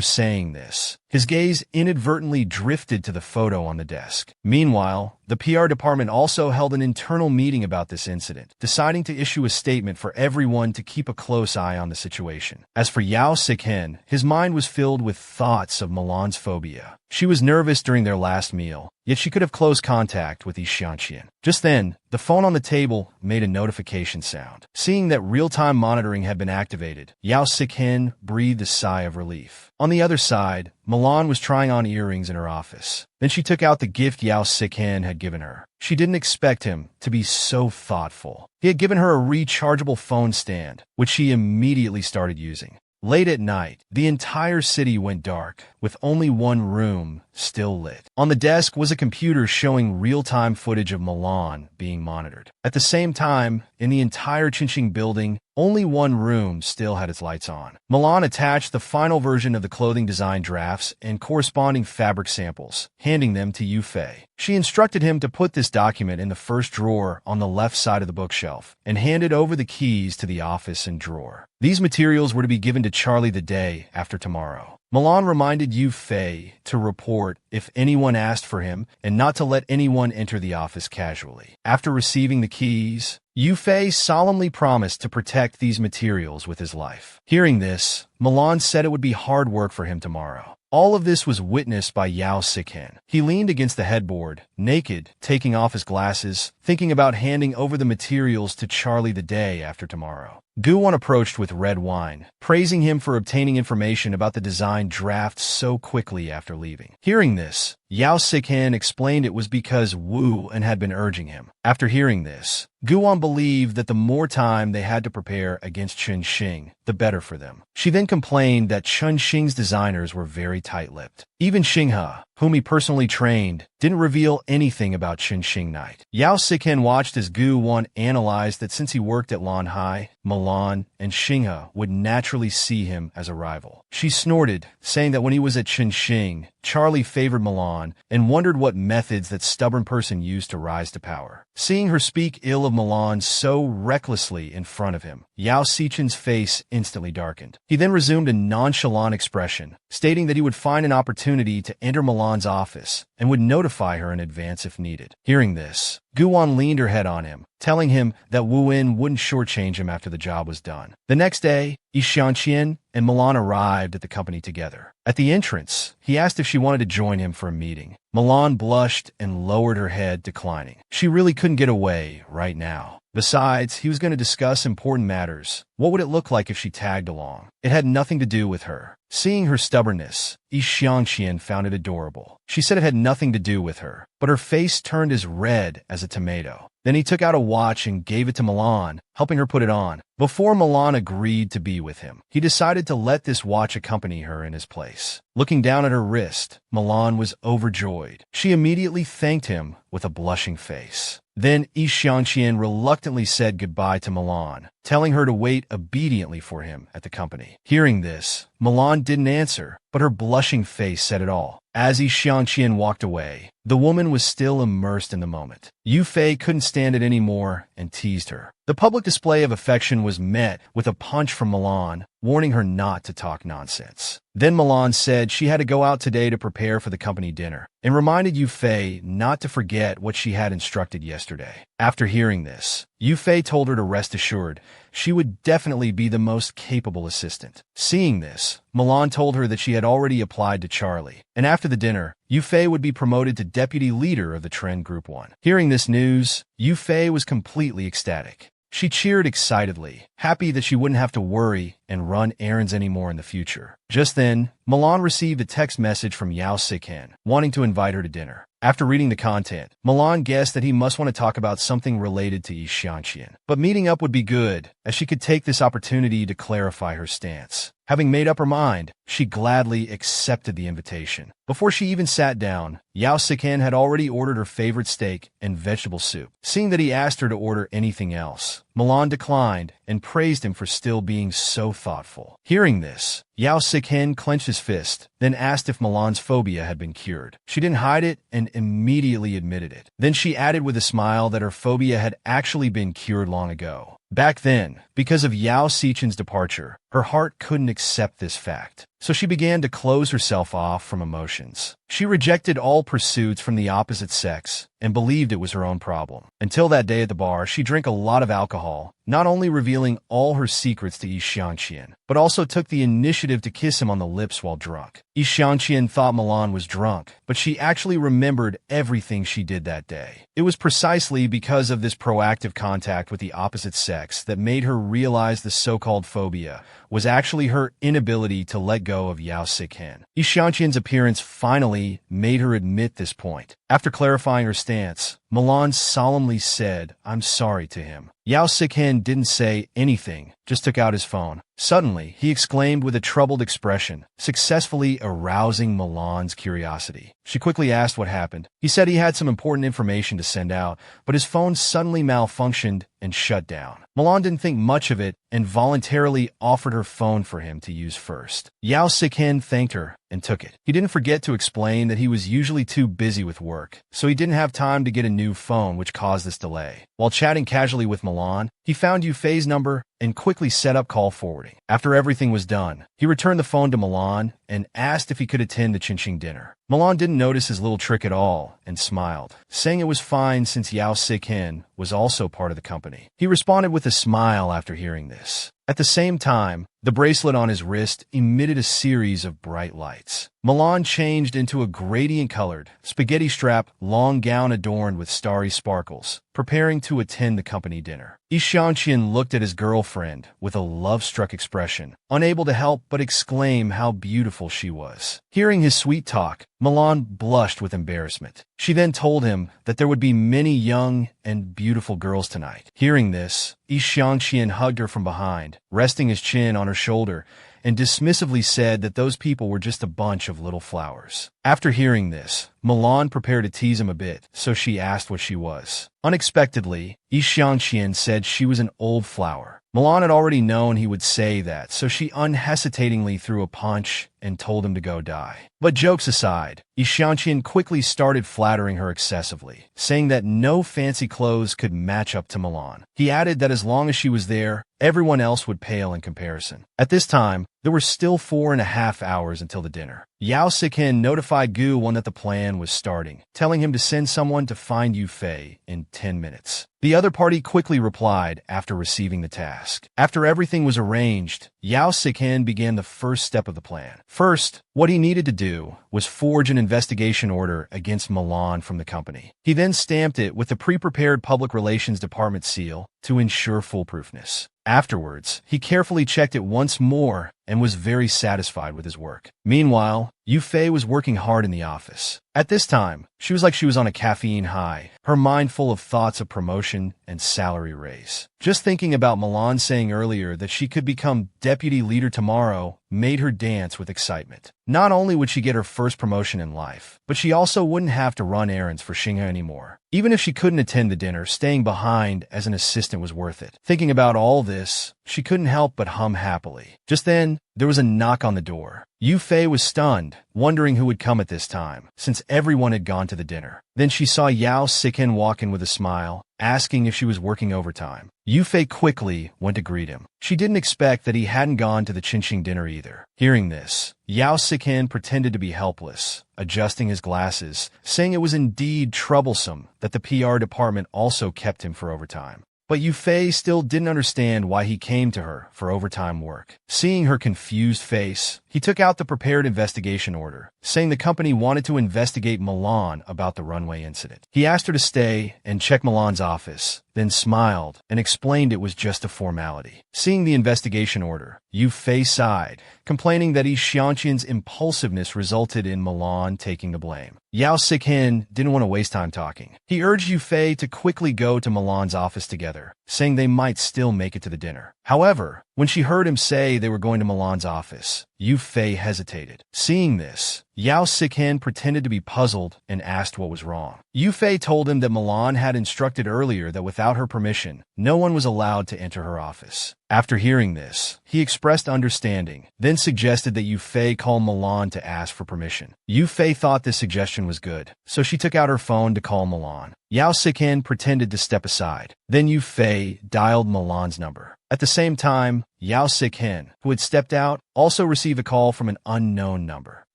saying this, his gaze inadvertently drifted to the photo on the desk. Meanwhile, the PR department also held an internal meeting about this incident, deciding to issue a statement for everyone to keep a close eye on the situation. As for Yao Sikin, his mind was filled with thoughts of Milan's phobia. She was nervous during their last meal, yet she could have close contact with Yi Xiangqian. Just then, the phone on the table made a notification sound. Seeing that real-time monitoring had been activated, Yao Sikin breathed a sigh of relief. On the other side, Milan was trying on earrings in her office. Then she took out the gift Yao Sikin had given her. She didn't expect him to be so thoughtful. He had given her a rechargeable phone stand, which she immediately started using. Late at night, the entire city went dark, with only one room still lit. On the desk was a computer showing real-time footage of Milan being monitored. At the same time, in the entire Qingqing building, only one room still had its lights on. Milan attached the final version of the clothing design drafts and corresponding fabric samples, handing them to Yu Fei. She instructed him to put this document in the first drawer on the left side of the bookshelf and handed over the keys to the office and drawer. These materials were to be given to Charlie the day after tomorrow. Milan reminded Yu Fei to report if anyone asked for him and not to let anyone enter the office casually. After receiving the keys, Yufei solemnly promised to protect these materials with his life. Hearing this, Milan said it would be hard work for him tomorrow. All of this was witnessed by Yao Siken. He leaned against the headboard, naked, taking off his glasses, thinking about handing over the materials to Charlie the day after tomorrow. Guwon approached with red wine, praising him for obtaining information about the design draft so quickly after leaving. Hearing this, Yao Siken explained it was because Wu En had been urging him. After hearing this, Guwon believed that the more time they had to prepare against Chun Xing, the better for them. She then complained that Chun Xing's designers were very tight-lipped. Even Xinghe, whom he personally trained, didn't reveal anything about Chun Xing Night. Yao Siken watched as Guwon analyzed that since he worked at Lan Hai, Milan, and Xinghe would naturally see him as a rival. She snorted, saying that when he was at Chun Xing, Charlie favored Milan and wondered what methods that stubborn person used to rise to power. Seeing her speak ill of Milan so recklessly in front of him, Yao Sichen's face instantly darkened. He then resumed a nonchalant expression, stating that he would find an opportunity to enter Milan's office and would notify her in advance if needed. Hearing this, Guwon leaned her head on him, telling him that Wu En wouldn't shortchange him after the job was done. The next day, Yi Xianqian and Milan arrived at the company together. At the entrance, he asked if she wanted to join him for a meeting. Milan blushed and lowered her head, declining. She really couldn't get away right now. Besides, he was going to discuss important matters. What would it look like if she tagged along? It had nothing to do with her. Seeing her stubbornness, Yi Xianqian found it adorable. She said it had nothing to do with her, but her face turned as red as a tomato. Then he took out a watch and gave it to Milan, helping her put it on. Before Milan agreed to be with him, he decided to let this watch accompany her in his place. Looking down at her wrist, Milan was overjoyed. She immediately thanked him with a blushing face. Then Yi Xianqian reluctantly said goodbye to Milan, telling her to wait obediently for him at the company. Hearing this, Milan didn't answer, but her blushing face said it all. As Yi Xianqian walked away, the woman was still immersed in the moment. Yufei couldn't stand it anymore and teased her. The public display of affection was met with a punch from Milan, warning her not to talk nonsense. Then Milan said she had to go out today to prepare for the company dinner, and reminded Yufei not to forget what she had instructed yesterday. After hearing this, Yufei told her to rest assured she would definitely be the most capable assistant. Seeing this, Milan told her that she had already applied to Charlie, and after the dinner, Yufei would be promoted to deputy leader of the Trend Group 1. Hearing this news, Yufei was completely ecstatic. She cheered excitedly, happy that she wouldn't have to worry and run errands anymore in the future. Just then, Milan received a text message from Yao Siken, wanting to invite her to dinner. After reading the content, Milan guessed that he must want to talk about something related to Yi Xianqian. But meeting up would be good, as she could take this opportunity to clarify her stance. Having made up her mind, she gladly accepted the invitation. Before she even sat down, Yao Siken had already ordered her favorite steak and vegetable soup. Seeing that he asked her to order anything else, Milan declined and praised him for still being so thoughtful. Hearing this, Yao Siken clenched his fist, then asked if Milan's phobia had been cured. She didn't hide it and immediately admitted it. Then she added with a smile that her phobia had actually been cured long ago. Back then, because of Yao Sichen's departure, her heart couldn't accept this fact, so she began to close herself off from emotions. She rejected all pursuits from the opposite sex and believed it was her own problem. Until that day at the bar, she drank a lot of alcohol, not only revealing all her secrets to Yi Xianqian, but also took the initiative to kiss him on the lips while drunk. Yi Xianqian thought Milan was drunk, but she actually remembered everything she did that day. It was precisely because of this proactive contact with the opposite sex that made her realize the so-called phobia was actually her inability to let go of Yao Siken. Yi Xianqian's appearance finally made her admit this point. After clarifying her stance, Milan solemnly said, "I'm sorry" to him. Yao Siken didn't say anything, just took out his phone. Suddenly, he exclaimed with a troubled expression, successfully arousing Milan's curiosity. She quickly asked what happened. He said he had some important information to send out, but his phone suddenly malfunctioned and shut down. Milan didn't think much of it and voluntarily offered her phone for him to use first. Yao Siken thanked her and took it. He didn't forget to explain that he was usually too busy with work, so he didn't have time to get a new phone, which caused this delay. While chatting casually with Milan, he found Yufei's number and quickly set up call forwarding. After everything was done, he returned the phone to Milan and asked if he could attend the Qingqing dinner. Milan didn't notice his little trick at all and smiled, saying it was fine since Yao Sikin was also part of the company. He responded with a smile after hearing this. At the same time, the bracelet on his wrist emitted a series of bright lights. Milan changed into a gradient-colored, spaghetti-strap long gown adorned with starry sparkles, preparing to attend the company dinner. Xiangqian looked at his girlfriend with a love-struck expression, unable to help but exclaim how beautiful she was. Hearing his sweet talk, Milan blushed with embarrassment. She then told him that there would be many young and beautiful girls tonight. Hearing this, Xiangqian hugged her from behind, resting his chin on her shoulder, and dismissively said that those people were just a bunch of little flowers. After hearing this, Milan prepared to tease him a bit, so she asked what she was. Unexpectedly, Xiangqian said she was an old flower. Milan had already known he would say that, so she unhesitatingly threw a punch and told him to go die. But jokes aside, Xiangqian quickly started flattering her excessively, saying that no fancy clothes could match up to Milan. He added that as long as she was there, everyone else would pale in comparison. At this time, there were still 4.5 hours until the dinner. Yao Sikin notified Gu Wan that the plan was starting, telling him to send someone to find Yu Fei in 10 minutes. The other party quickly replied after receiving the task. After everything was arranged, Yao Sikin began the first step of the plan. First, what he needed to do was forge an investigation order against Milan from the company. He then stamped it with the pre-prepared Public Relations Department seal to ensure foolproofness. Afterwards, he carefully checked it once more and was very satisfied with his work. Meanwhile, Yu Fei was working hard in the office. At this time, she was like she was on a caffeine high, her mind full of thoughts of promotion and salary raise. Just thinking about Milan saying earlier that she could become deputy leader tomorrow made her dance with excitement. Not only would she get her first promotion in life, but she also wouldn't have to run errands for Xinghe anymore. Even if she couldn't attend the dinner, staying behind as an assistant was worth it. Thinking about all this, she couldn't help but hum happily. Just then, there was a knock on the door. Yu Fei was stunned, wondering who would come at this time, since everyone had gone to the dinner. Then she saw Yao Sikin walk in with a smile, asking if she was working overtime. Yu Fei quickly went to greet him. She didn't expect that he hadn't gone to the Qingqing dinner either. Hearing this, Yao Sikin pretended to be helpless, adjusting his glasses, saying it was indeed troublesome that the PR department also kept him for overtime. But Yu Fei still didn't understand why he came to her for overtime work. Seeing her confused face, he took out the prepared investigation order, saying the company wanted to investigate Milan about the runway incident. He asked her to stay and check Milan's office, then smiled and explained it was just a formality. Seeing the investigation order, Yu Fei sighed, complaining that Xiangqian's impulsiveness resulted in Milan taking the blame. Yao Sikin didn't want to waste time talking. He urged Yu Fei to quickly go to Milan's office together, saying they might still make it to the dinner. However, when she heard him say they were going to Milan's office, Yu Fei hesitated. Seeing this, Yao Sikin pretended to be puzzled and asked what was wrong. Yu Fei told him that Milan had instructed earlier that without her permission, no one was allowed to enter her office. After hearing this, he expressed understanding, then suggested that Yu Fei call Milan to ask for permission. Yu Fei thought this suggestion was good, so she took out her phone to call Milan. Yao Sikin pretended to step aside. Then Yu Fei dialed Milan's number. At the same time, Yao Sikin, who had stepped out, also received a call from an unknown number.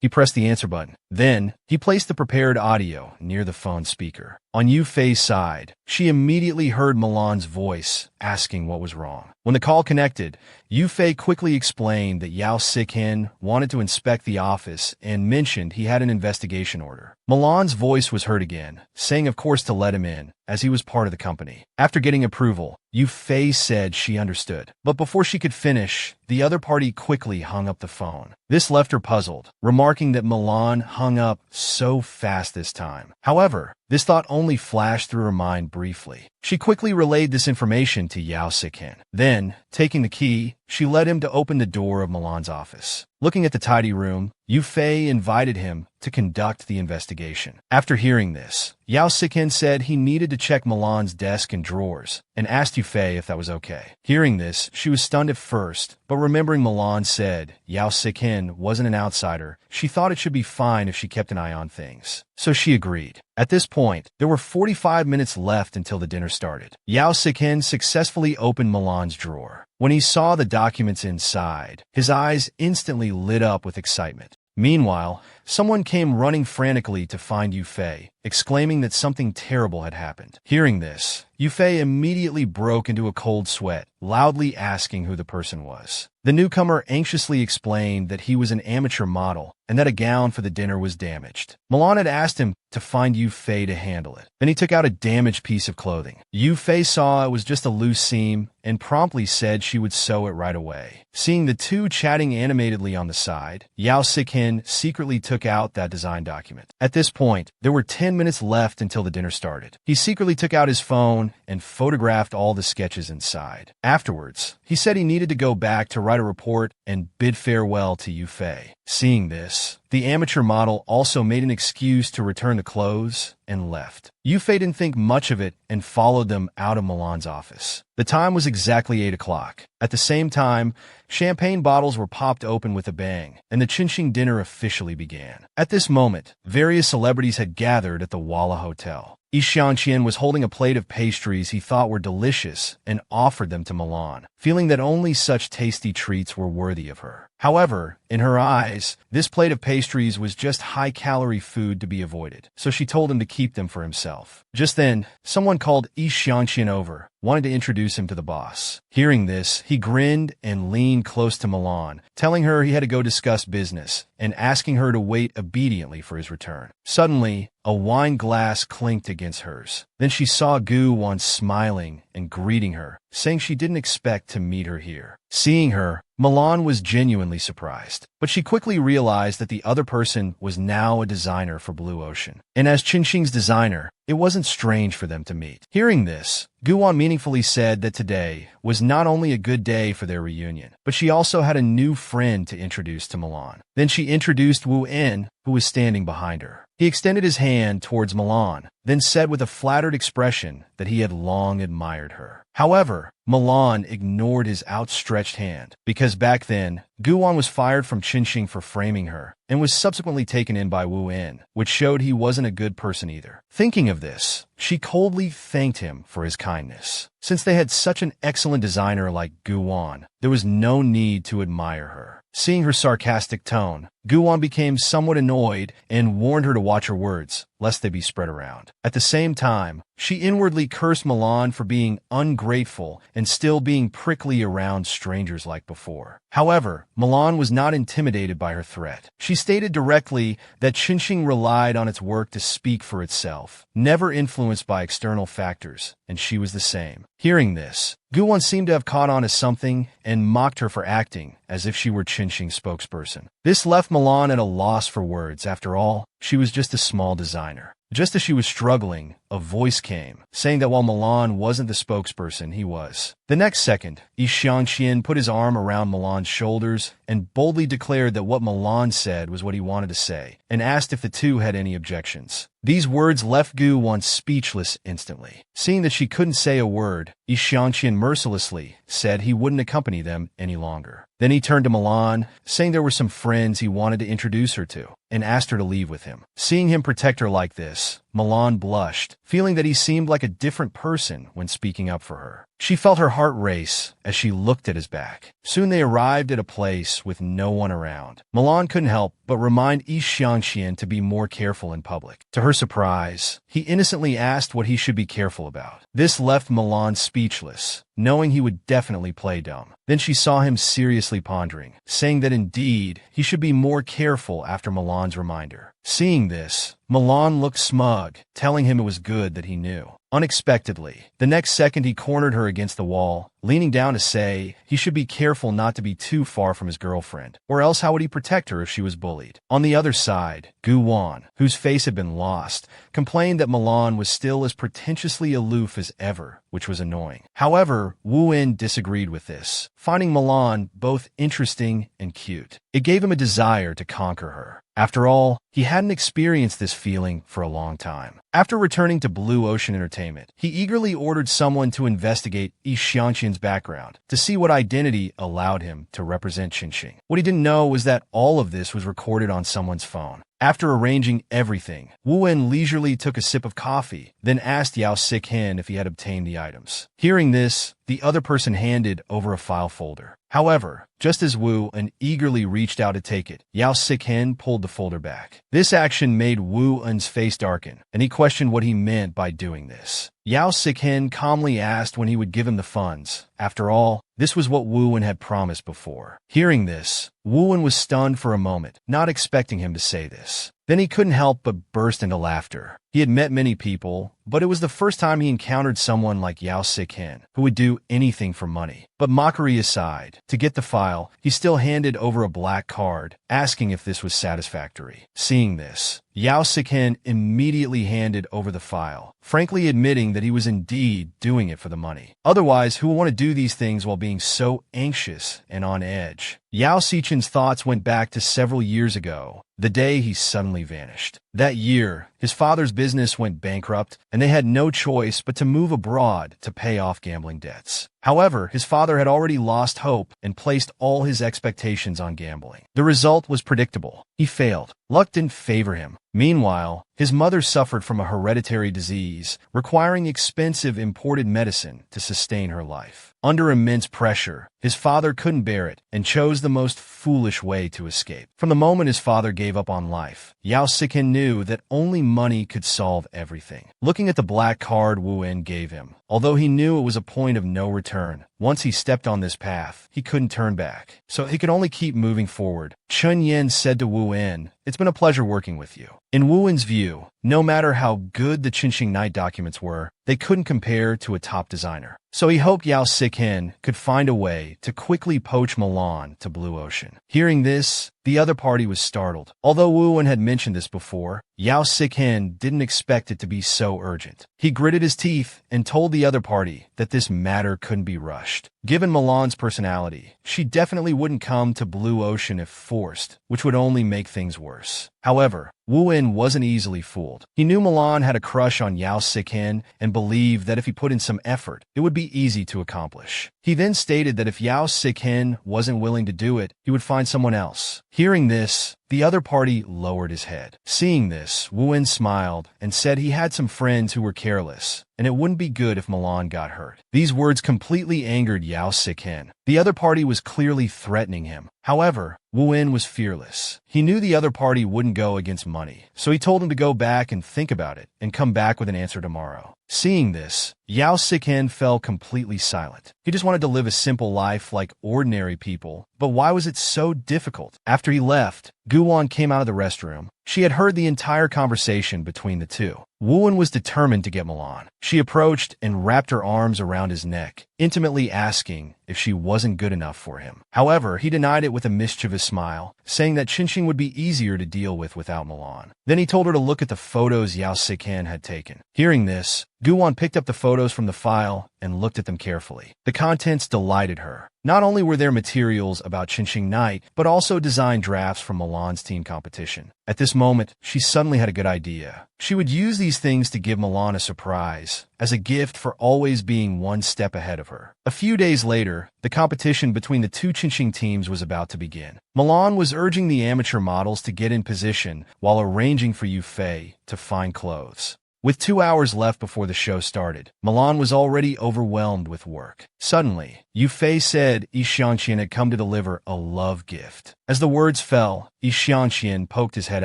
He pressed the answer button. Then, he placed the prepared audio near the phone speaker. On Yu Fei's side, she immediately heard Milan's voice asking what was wrong. When the call connected, Yu Fei quickly explained that Yao Sikin wanted to inspect the office and mentioned he had an investigation order. Milan's voice was heard again, saying of course to let him in, as he was part of the company. After getting approval, Yu Fei said she understood. But before she could finish, the other party quickly hung up the phone. This left her puzzled, remarking that Milan hung up so fast this time. However, this thought only flashed through her mind briefly. She quickly relayed this information to Yao Sikin. Then, taking the key, she led him to open the door of Milan's office. Looking at the tidy room, Yu Fei invited him to conduct the investigation. After hearing this, Yao Sikin said he needed to check Milan's desk and drawers, and asked Yufei if that was okay. Hearing this, she was stunned at first, but remembering Milan said Yao Sikin wasn't an outsider, she thought it should be fine if she kept an eye on things. So she agreed. At this point, there were 45 minutes left until the dinner started. Yao Sikin successfully opened Milan's drawer. When he saw the documents inside, his eyes instantly lit up with excitement. Meanwhile, someone came running frantically to find Yufei, exclaiming that something terrible had happened. Hearing this, Yufei immediately broke into a cold sweat, loudly asking who the person was. The newcomer anxiously explained that he was an amateur model and that a gown for the dinner was damaged. Milan had asked him to find Yufei to handle it. Then he took out a damaged piece of clothing. Yufei saw it was just a loose seam and promptly said she would sew it right away. Seeing the two chatting animatedly on the side, Yao Sikin secretly took out that design document. At this point, there were 10 minutes left until the dinner started. He secretly took out his phone and photographed all the sketches inside. Afterwards, he said he needed to go back to write a report and bid farewell to Yufei. Seeing this, the amateur model also made an excuse to return the clothes and left. Yufei didn't think much of it and followed them out of Milan's office. The time was exactly 8 o'clock. At the same time, champagne bottles were popped open with a bang, and the Qingqing dinner officially began. At this moment, various celebrities had gathered at the Walla Hotel. Yi Xiangqian was holding a plate of pastries he thought were delicious and offered them to Milan, feeling that only such tasty treats were worthy of her. However, in her eyes, this plate of pastries was just high-calorie food to be avoided, so she told him to keep them for himself. Just then, someone called Yi Xiangqian over, wanted to introduce him to the boss. Hearing this, he grinned and leaned close to Milan, telling her he had to go discuss business, and asking her to wait obediently for his return. Suddenly, a wine glass clinked against hers. Then she saw Gu Wan smiling and greeting her, saying she didn't expect to meet her here. Seeing her, Milan was genuinely surprised, but she quickly realized that the other person was now a designer for Blue Ocean. And as Qingqing's designer, it wasn't strange for them to meet. Hearing this, Gu Wan meaningfully said that today was not only a good day for their reunion, but she also had a new friend to introduce to Milan. Then she introduced Wu En, who was standing behind her. He extended his hand towards Milan, then said with a flattered expression that he had long admired her. However, Milan ignored his outstretched hand, because back then, Gu Wan was fired from Qingqing for framing her, and was subsequently taken in by Wu En, which showed he wasn't a good person either. Thinking of this, she coldly thanked him for his kindness. Since they had such an excellent designer like Gu Wan, there was no need to admire her. Seeing her sarcastic tone, Gu Wan became somewhat annoyed and warned her to watch her words, lest they be spread around. At the same time, she inwardly cursed Milan for being ungrateful and still being prickly around strangers like before. However, Milan was not intimidated by her threat. She stated directly that Qingqing relied on its work to speak for itself, never influenced by external factors, and she was the same. Hearing this, Gu Wan seemed to have caught on to something and mocked her for acting as if she were Qingqing's spokesperson. This left Milan at a loss for words. After all, she was just a small designer. Just as she was struggling, a voice came, saying that while Milan wasn't the spokesperson, he was. The next second, Yi Xiangqian put his arm around Milan's shoulders and boldly declared that what Milan said was what he wanted to say, and asked if the two had any objections. These words left Gu Wan speechless instantly. Seeing that she couldn't say a word, Yi Xiangqian mercilessly said he wouldn't accompany them any longer. Then he turned to Milan, saying there were some friends he wanted to introduce her to, and asked her to leave with him. Seeing him protect her like this, Milan blushed, feeling that he seemed like a different person when speaking up for her. She felt her heart race as she looked at his back. Soon they arrived at a place with no one around. Milan couldn't help but remind Yi Xiangqian to be more careful in public. To her surprise, he innocently asked what he should be careful about. This left Milan speechless, knowing he would definitely play dumb. Then she saw him seriously pondering, saying that indeed he should be more careful after Milan's reminder. Seeing this, Milan looked smug, telling him it was good that he knew. Unexpectedly, the next second he cornered her against the wall, leaning down to say he should be careful not to be too far from his girlfriend, or else how would he protect her if she was bullied? On the other side, Gu Wan, whose face had been lost, complained that Milan was still as pretentiously aloof as ever, which was annoying. However, Wu En disagreed with this, finding Milan both interesting and cute. It gave him a desire to conquer her. After all, he hadn't experienced this feeling for a long time. After returning to Blue Ocean Entertainment, he eagerly ordered someone to investigate Yi Xiangqian's background to see what identity allowed him to represent Qinxing. What he didn't know was that all of this was recorded on someone's phone. After arranging everything, Wu Wen leisurely took a sip of coffee, then asked Yao Sikin if he had obtained the items. Hearing this, the other person handed over a file folder. However, just as Wu Wen eagerly reached out to take it, Yao Sikin pulled the folder back. This action made Wu Wen's face darken, and he questioned what he meant by doing this. Yao Sikin calmly asked when he would give him the funds. After all, this was what Wu Wen had promised before. Hearing this, Wu Wen was stunned for a moment, not expecting him to say this. Then he couldn't help but burst into laughter. He had met many people, but it was the first time he encountered someone like Yao Sikin, who would do anything for money. But mockery aside, to get the file, he still handed over a black card, asking if this was satisfactory. Seeing this, Yao Sikin immediately handed over the file, frankly admitting that he was indeed doing it for the money. Otherwise, who would want to do these things while being so anxious and on edge? Yao Sichin's thoughts went back to several years ago, the day he suddenly vanished. That year, his father's business went bankrupt, and they had no choice but to move abroad to pay off gambling debts. However, his father had already lost hope and placed all his expectations on gambling. The result was predictable. He failed. Luck didn't favor him. Meanwhile, his mother suffered from a hereditary disease, requiring expensive imported medicine to sustain her life. Under immense pressure, his father couldn't bear it and chose the most foolish way to escape. From the moment his father gave up on life, Yao Sikin knew that only money could solve everything. Looking at the black card Wu Wen gave him, although he knew it was a point of no return, once he stepped on this path, he couldn't turn back. So he could only keep moving forward. Chun Yen said to Wu Wen, "It's been a pleasure working with you." In Wu Wen's view, no matter how good the Qinxing Night documents were, they couldn't compare to a top designer. So he hoped Yao Sikin could find a way to quickly poach Milan to Blue Ocean. Hearing this, the other party was startled. Although Wu Wen had mentioned this before, Yao Sikin didn't expect it to be so urgent. He gritted his teeth and told the other party that this matter couldn't be rushed. Given Milan's personality, she definitely wouldn't come to Blue Ocean if forced, which would only make things worse. However, Wu Wen wasn't easily fooled. He knew Milan had a crush on Yao Sikin and believed that if he put in some effort, it would be easy to accomplish. He then stated that if Yao Sikin wasn't willing to do it, he would find someone else. Hearing this, the other party lowered his head. Seeing this, Wu Wen smiled and said he had some friends who were careless, and it wouldn't be good if Milan got hurt. These words completely angered Yao Sikin. The other party was clearly threatening him. However, Wu Wen was fearless. He knew the other party wouldn't go against money, so he told him to go back and think about it and come back with an answer tomorrow. Seeing this, Yao Sikin fell completely silent. He just wanted to live a simple life like ordinary people, but why was it so difficult? After he left, Guwan came out of the restroom. She had heard the entire conversation between the two. Wu Wen was determined to get Milan. She approached and wrapped her arms around his neck, intimately asking if she wasn't good enough for him. However, he denied it with a mischievous smile, saying that Qinxing would be easier to deal with without Milan. Then he told her to look at the photos Yao Sikin had taken. Hearing this, Guwan picked up the photos from the file and looked at them carefully. The contents delighted her. Not only were there materials about Qinxing Night, but also design drafts from Milan's team competition. At this moment, she suddenly had a good idea. She would use these things to give Milan a surprise, as a gift for always being one step ahead of her. A few days later, the competition between the two Qinxing teams was about to begin. Milan was urging the amateur models to get in position while arranging for Yu Fei to find clothes. With 2 hours left before the show started, Milan was already overwhelmed with work. Suddenly, Yu Fei said Yi Xiangqian had come to deliver a love gift. As the words fell, Yi Xiangqian poked his head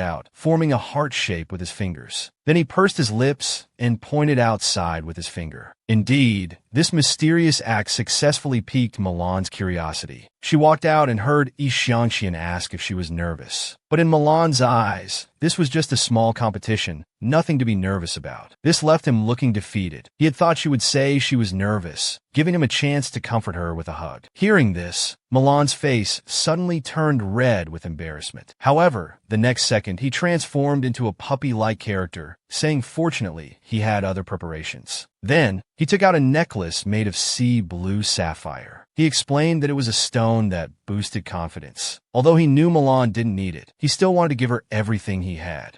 out, forming a heart shape with his fingers. Then he pursed his lips and pointed outside with his finger. Indeed, this mysterious act successfully piqued Milan's curiosity. She walked out and heard Yi Xiangqian ask if she was nervous. But in Milan's eyes, this was just a small competition, nothing to be nervous about. This left him looking defeated. He had thought she would say she was nervous, giving him a chance to comfort her with a hug. Hearing this, Milan's face suddenly turned red with embarrassment. However, the next second he transformed into a puppy-like character, saying fortunately he had other preparations. Then, he took out a necklace made of sea blue sapphire. He explained that it was a stone that boosted confidence. Although he knew Milan didn't need it, he still wanted to give her everything he had.